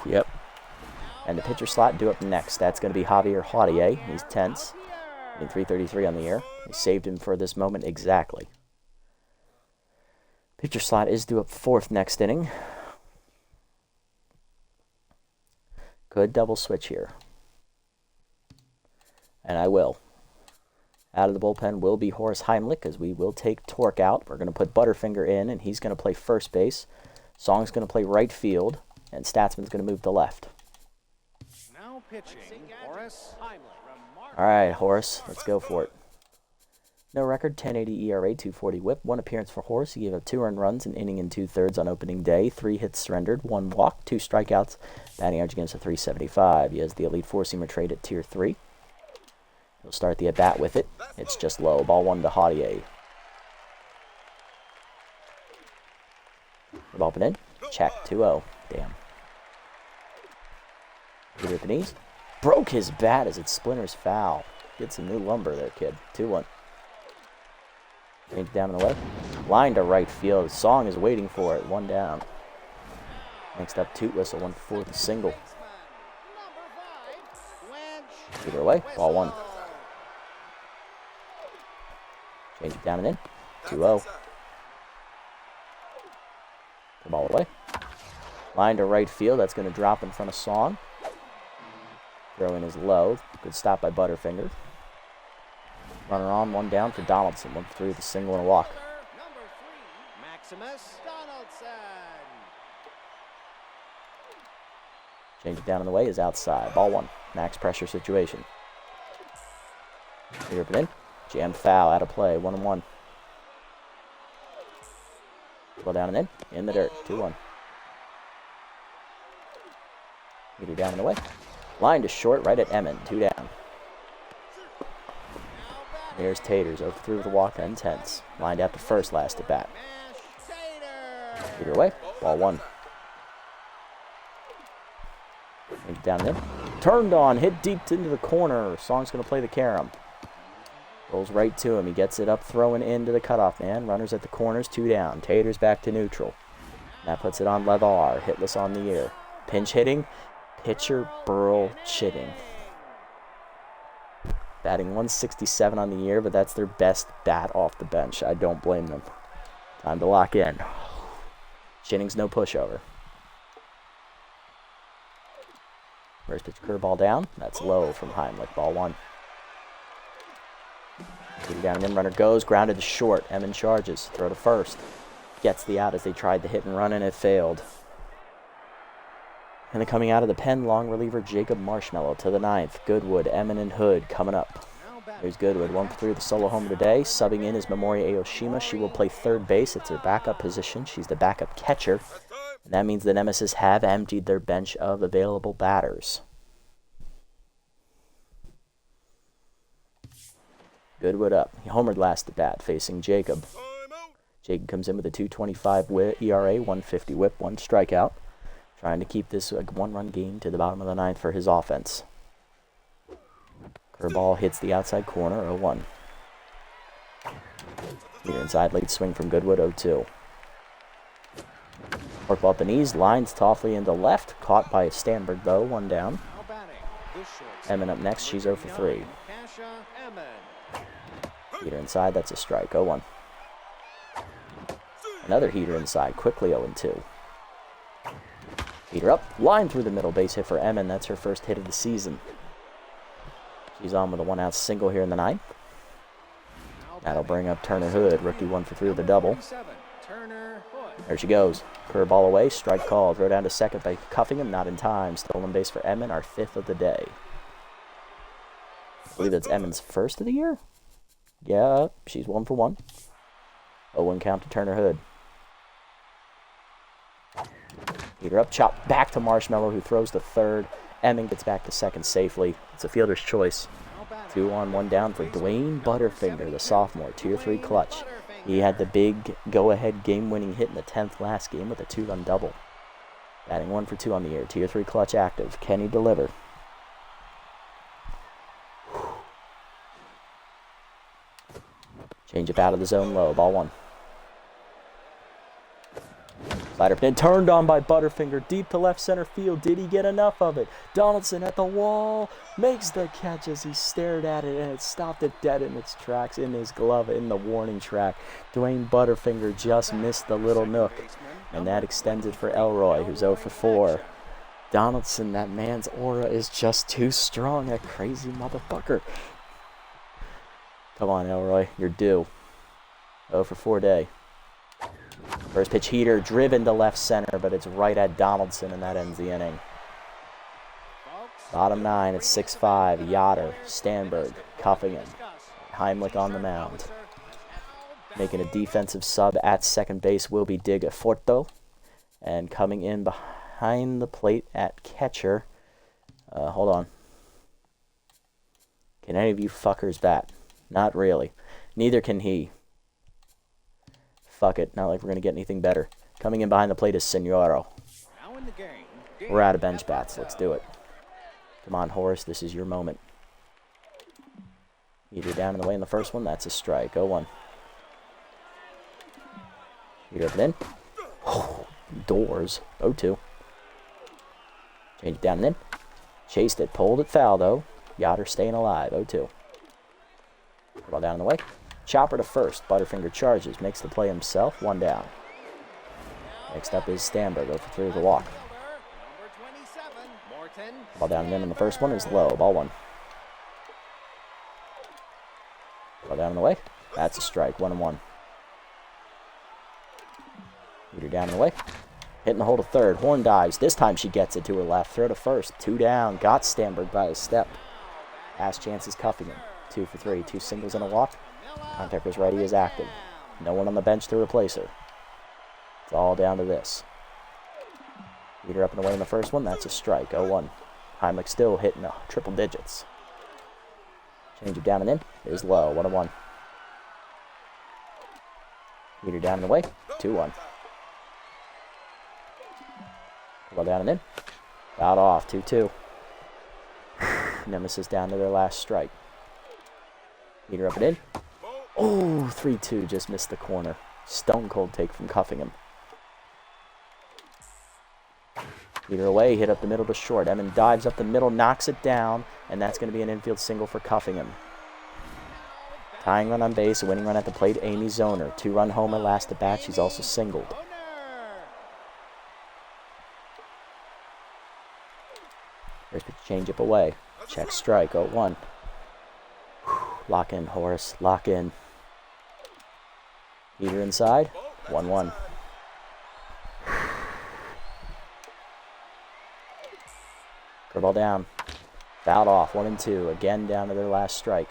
Yep. And the pitcher slot due up next. That's going to be Javier Haudier. He's tense. In 3:33 on the year. He saved him for this moment exactly. Pitcher slot is due up 4th next inning. Could double switch here. And I will. Out of the bullpen will be Horace Heimlich, as we will take Torque out. We're going to put Butterfinger in, and he's going to play first base. Song's going to play right field, and Statsman's going to move to left. Now pitching, Horace Heimlich. All right, Horace, let's go for it. No record, 10.80 ERA, 2.40 WHIP. 1 appearance for Horace. He gave up 2 earned runs, an inning and 2/3 on opening day. 3 hits surrendered, 1 walk, 2 strikeouts. Batting average against a .375. He has the elite four-seamer trade at Tier 3. He'll start the at-bat with it. It's just low. Ball 1 to Haudier. Ball up and in. Check. 2-0. Damn. Peter at the knees. Broke his bat as it splinters foul. Get some new lumber there, kid. 2-1. Range down in the left. Line to right field. Song is waiting for it. 1 down. Next up, toot whistle, 1 for 4 with a single. Either away, ball 1. Change it down and in, 2-0. The ball away. Line to right field, that's going to drop in front of Song. Throw in is low. Good stop by Butterfinger. Runner on, 1 down for Donaldson. 1 for 3 with a single and a walk. Number 3, Maximus Donaldson. Change it down in the way is outside. Ball 1. Max pressure situation. Rip it in. Jam foul, out of play. 1-1. Ball down and in the dirt. 2-1. Meter down and away. Line to short, right at Emmon. 2 down. Here's Taters, 0 for 3 with a walk, and tense. Lined out to first, last at bat. Either way, ball 1. Down and in. Turned on, hit deep into the corner. Song's going to play the carom. Rolls right to him. He gets it up, throwing into the cutoff man. Runners at the corners, 2 down. Taters back to neutral. That puts it on Levar, hitless on the year. Pinch hitting, pitcher Burl Chitting. Batting 167 on the year, but that's their best bat off the bench. I don't blame them. Time to lock in. Chitting's no pushover. First pitch curveball down. That's low from Heimlich. Ball 1. Down and in, runner goes. Grounded to short. Emmon charges. Throw to first. Gets the out as they tried to hit and run, and it failed. And then coming out of the pen, long reliever Jacob Marshmallow to the 9th. Goodwood, Emmon, and Hood coming up. Here's Goodwood, 1 for 3 with a solo homer today. Subbing in is Memori Aoshima. She will play third base. It's her backup position. She's the backup catcher. And that means the Nemesis have emptied their bench of available batters. Goodwood up. He homered last at bat, facing Jacob. Jacob comes in with a 2.25 ERA, 150 whip, 1 strikeout. Trying to keep this a 1-run game to the bottom of the 9th for his offense. Curveball hits the outside corner, 0-1. Here inside, late swing from Goodwood, 0-2. Forkball at the knees, lines Toffley into left. Caught by Stanberg, though, 1 down. Emmon up next, she's 0 for 3. Heater inside, that's a strike, 0-1. Another heater inside, quickly 0-2. Heater up, line through the middle, base hit for Emmon. That's her first hit of the season. She's on with a 1-out single here in the 9th. That'll bring up Turner Hood, rookie 1 for 3 with a double. There she goes. Curveball away, strike call. Throw down to second by cuffing him, not in time. Stolen base for Emmon, our 5th of the day. I believe that's Emmon's first of the year? Yeah, she's 1 for 1. 0-1 count to Turner Hood. Heater up, chop back to Marshmallow, who throws to third. Emmon gets back to second safely. It's a fielder's choice. 2 on, 1 down for Dwayne Butterfinger, the sophomore, Tier 3 clutch. He had the big go-ahead game-winning hit in the 10th last game with a 2-run double. Batting 1 for 2 on the year. Tier 3 clutch active. Can he deliver? Change up out of the zone low. Ball 1. Slider pin turned on by Butterfinger, deep to left center field. Did he get enough of it? Donaldson at the wall, makes the catch as he stared at it, and it stopped it dead in its tracks, in his glove, in the warning track. Dwayne Butterfinger just missed the little nook, and that extends it for Elroy, who's 0 for 4. Donaldson, that man's aura is just too strong, that crazy motherfucker. Come on, Elroy, you're due. 0 for 4 day. First pitch heater driven to left center, but it's right at Donaldson, and that ends the inning. Bottom 9 at 6-5. Yoder, Stanberg, Cuffingen, Heimlich on the mound. Making a defensive sub at second base will be Digaforto. And coming in behind the plate at catcher. Hold on. Can any of you fuckers bat? Not really. Neither can he. Fuck it, not like we're going to get anything better. Coming in behind the plate is Senoro. We're out of bench bats. Let's do it. Come on, Horace, this is your moment. Heater down in the way in the first one. That's a strike. 0-1. Heater up and in. Oh, doors. 0-2. Change it down and in. Chased it, pulled it foul though. Yoder staying alive, 0-2. Ball down in the way. Chopper to first. Butterfinger charges, makes the play himself, 1 down. Next up is Stamberg, 0-for-3 with a walk. Ball down and in on the first one is low, ball 1. Ball down in the way. That's a strike, 1-1. Leader down in the way. Hitting the hole to third. Horn dives. This time she gets it to her left. Throw to first. 2 down. Got Stamberg by a step. Last chance is cuffing him. 2-for-3. 2 singles and a walk. Contactor's ready is active. No one on the bench to replace her. It's all down to this. Leader up and away in the first one. That's a strike. 0-1. Heimlich still hitting triple digits. Change it down and in. Is low. 1-1. Leader down and away. 2-1. Well down and in. Out off. 2-2. Nemesis down to their last strike. Leader up and in. Oh, 3-2. Just missed the corner. Stone cold take from Cuffingham. Leader away. Hit up the middle to short. Emin dives up the middle. Knocks it down. And that's going to be an infield single for Cuffingham. Tying run on base. A winning run at the plate. Amy Zoner. 2-run homer last at bat. She's also singled. First pitch change-up away. Check strike, 0-1. Lock in, Horace. Lock in. Leader inside. 1-1. Curveball down. Fouled off. 1-2. Again down to their last strike.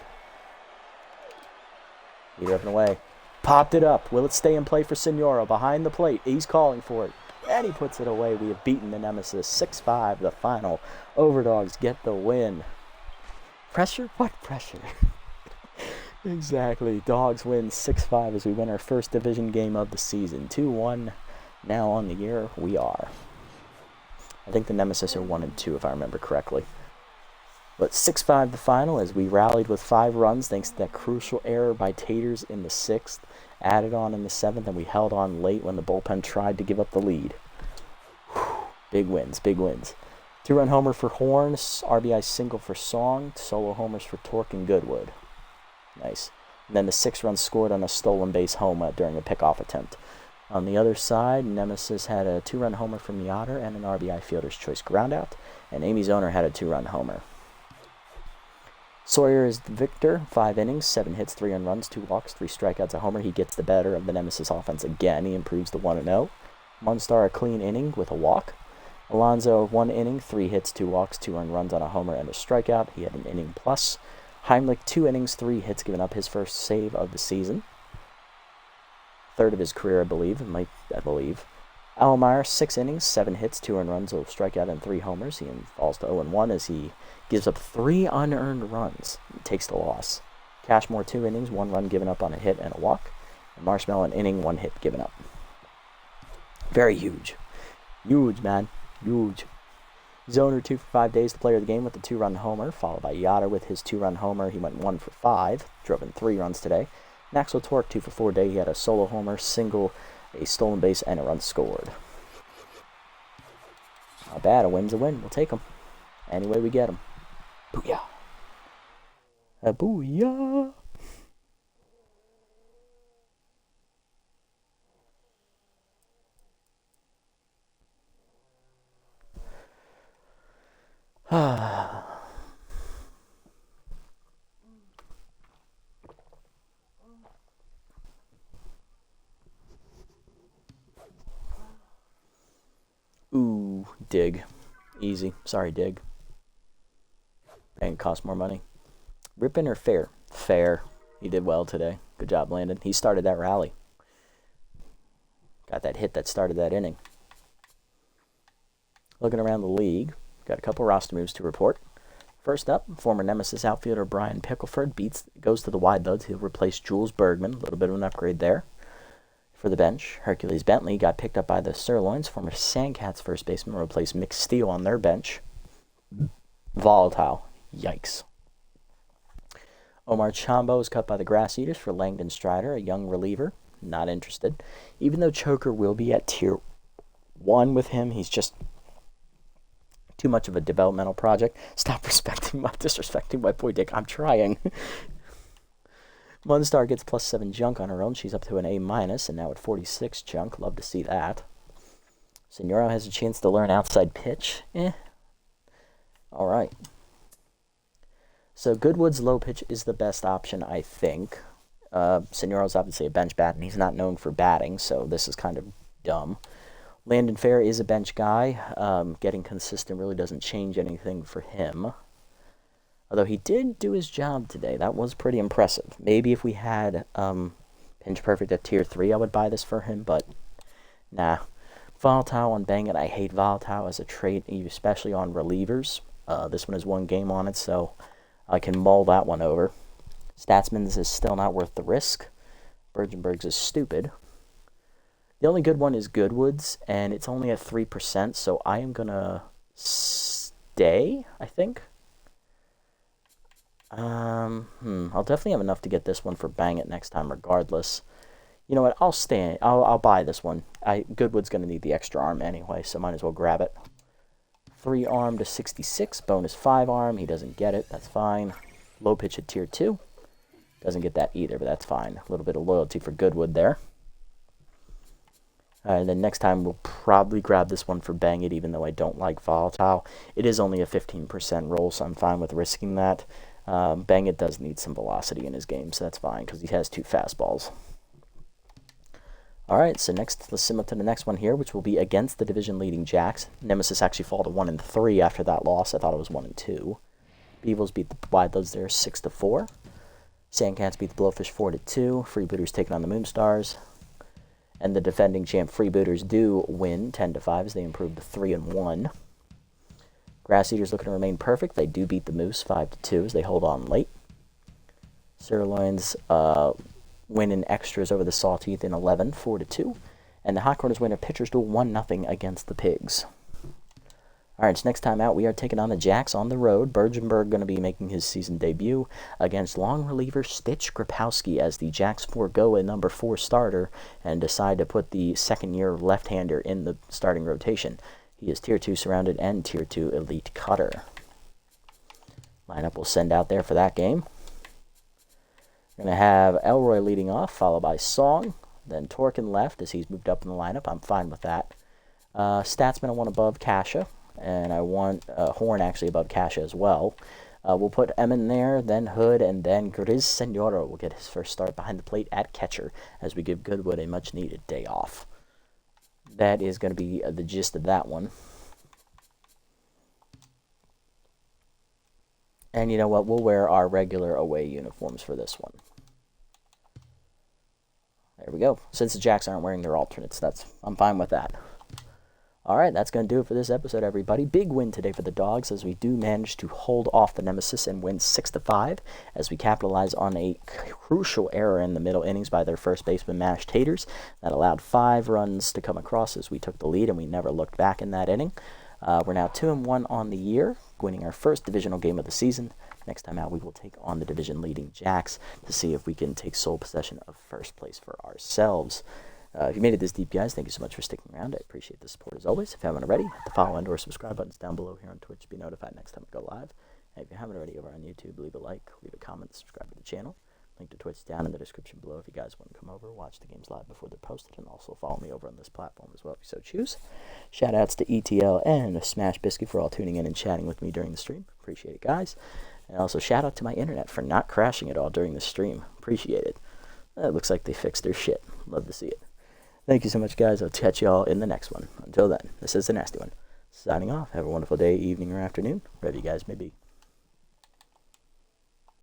Leader up and away. Popped it up. Will it stay in play for Signoro? Behind the plate. He's calling for it. And he puts it away. We have beaten the Nemesis. 6-5, the final. Overdogs get the win. Pressure? What pressure? Exactly. Dogs win 6-5 as we win our first division game of the season. 2-1 now on the year. We are. I think the Nemesis are 1-2 if I remember correctly. But 6-5 the final as we rallied with 5 runs thanks to that crucial error by Taters in the 6th. Added on in the 7th, and we held on late when the bullpen tried to give up the lead. Big wins, big wins. 2-run homer for Horn, RBI single for Song, solo homers for Torque and Goodwood. Nice. And then the 6 runs scored on a stolen base home during a pickoff attempt. On the other side, Nemesis had a 2-run homer from Yoder and an RBI fielder's choice groundout, and Amy Zoner had a 2-run homer. Sawyer is the victor, 5 innings, 7 hits, 3 earned runs, 2 walks, 3 strikeouts, a homer. He gets the better of the Nemesis offense again. He improves to 1-0. Munstar a clean inning with a walk. Alonzo 1 inning, 3 hits, 2 walks, 2 earned runs on a homer and a strikeout. He had an inning plus. Heimlich 2 innings, 3 hits, giving up his first save of the season. Third of his career, I believe. Almeyer 6 innings, 7 hits, 2 earned runs, a strikeout, and 3 homers. He falls to 0-1 as he gives up 3 unearned runs. He takes the loss. Cashmore 2 innings, 1 run given up on a hit and a walk. And Marshmallow an inning, 1 hit given up. Very huge. Huge, man. Huge. Zoner 2 for 5 days, the player of the game with the 2-run homer, followed by Yoder with his 2-run homer. He went 1 for 5, drove in 3 runs today. Maxwell Torque 2 for 4 day. He had a solo homer, single, a stolen base, and a run scored. Not bad. A win's a win. We'll take them. Any way we get them. Booyah. A booyah. Ooh, Dig. Easy. Sorry, Dig. And cost more money. Rippin' or fair? Fair. He did well today. Good job, Landon. He started that rally. Got that hit that started that inning. Looking around the league, got a couple roster moves to report. First up, former Nemesis outfielder Brian Pickleford goes to the Wide Buds. He'll replace Jules Bergman. A little bit of an upgrade there. For the bench, Hercules Bentley got picked up by the Sirloins. Former Sandcats first baseman replaced Mick Steele on their bench. Volatile. Yikes. Omar Chambo was cut by the Grass Eaters for Langdon Strider, a young reliever. Not interested. Even though Choker will be at tier 1 with him, he's just too much of a developmental project. Stop disrespecting my boy Dick. I'm trying. Munstar gets +7 junk on her own. She's up to an A-, and now at 46 junk. Love to see that. Senoro has a chance to learn outside pitch. All right. So Goodwood's low pitch is the best option, I think. Senoro's obviously a bench bat, and he's not known for batting, so this is kind of dumb. Landon Fair is a bench guy. Getting consistent really doesn't change anything for him. Although he did do his job today. That was pretty impressive. Maybe if we had Pinch Perfect at Tier 3, I would buy this for him, but nah. Volatile on Bang It. I hate Volatile as a trait, especially on relievers. This one has 1 game on it, so I can mull that one over. Statsman's is still not worth the risk. Bergenberg's is stupid. The only good one is Goodwood's, and it's only at 3%, so I am going to stay, I think. I'll definitely have enough to get this one for Bang It next time regardless. You know what, I'll stay. I'll buy this one. Goodwood's going to need the extra arm anyway, so might as well grab it. 3 arm to 66, bonus 5 arm. He doesn't get it, that's fine. Low pitch at Tier 2. Doesn't get that either, but that's fine. A little bit of loyalty for Goodwood there. And then next time we'll probably grab this one for Bang It, even though I don't like Volatile. It is only a 15% roll, so I'm fine with risking that. Bang It does need some velocity in his game, so that's fine, because he has 2 fastballs. Alright, so next, let's sim up to the next one here, which will be against the division-leading Jacks. Nemesis actually fall to 1-3 after that loss. I thought it was 1-2. Beavles beat the Wildloods there 6-4. Sandcats beat the Blowfish 4-2. Freebooters taking on the Moonstars. And the defending champ Freebooters do win 10-5 as they improve to 3-1. Grass Eaters looking to remain perfect. They do beat the Moose 5-2 as they hold on late. Sirloins win in extras over the Sawteeth in 11, 4-2. And the Hot Corners win a pitcher's duel 1-0 against the Pigs. Alright, so next time out, we are taking on the Jacks on the road. Bergenberg going to be making his season debut against long reliever Stitch Grapowski as the Jacks forego a number 4 starter and decide to put the second-year left-hander in the starting rotation. He is Tier 2 surrounded and Tier 2 elite cutter. Lineup will send out there for that game. We're going to have Elroy leading off, followed by Song, then Torkin left as he's moved up in the lineup. I'm fine with that. Statsman I want above Kasha. And I want Horn actually above Kasha as well. We'll put Emin there, then Hood, and then Grizz Senora will get his first start behind the plate at catcher as we give Goodwood a much-needed day off. That is going to be the gist of that one. And you know what? We'll wear our regular away uniforms for this one. There we go. Since the Jacks aren't wearing their alternates, I'm fine with that. Alright, that's going to do it for this episode, everybody. Big win today for the Dogs as we do manage to hold off the Nemesis and win 6-5 as we capitalize on a crucial error in the middle innings by their first baseman, Mash Taters. That allowed 5 runs to come across as we took the lead, and we never looked back in that inning. We're now 2-1 on the year, winning our first divisional game of the season. Next time out, we will take on the division-leading Jacks to see if we can take sole possession of first place for ourselves. If you made it this deep, guys, thank you so much for sticking around. I appreciate the support as always. If you haven't already, hit the follow and or subscribe buttons down below here on Twitch to be notified next time we go live. And if you haven't already over on YouTube, leave a like, leave a comment, subscribe to the channel. Link to Twitch down in the description below if you guys want to come over, watch the games live before they're posted, and also follow me over on this platform as well if you so choose. Shout outs to ETL and Smash Biscuit for all tuning in and chatting with me during the stream. Appreciate it, guys. And also shout out to my internet for not crashing at all during the stream. Appreciate it. It looks like they fixed their shit. Love to see it. Thank you so much, guys. I'll catch you all in the next one. Until then, this is the Nasty One. Signing off. Have a wonderful day, evening, or afternoon, wherever you guys may be.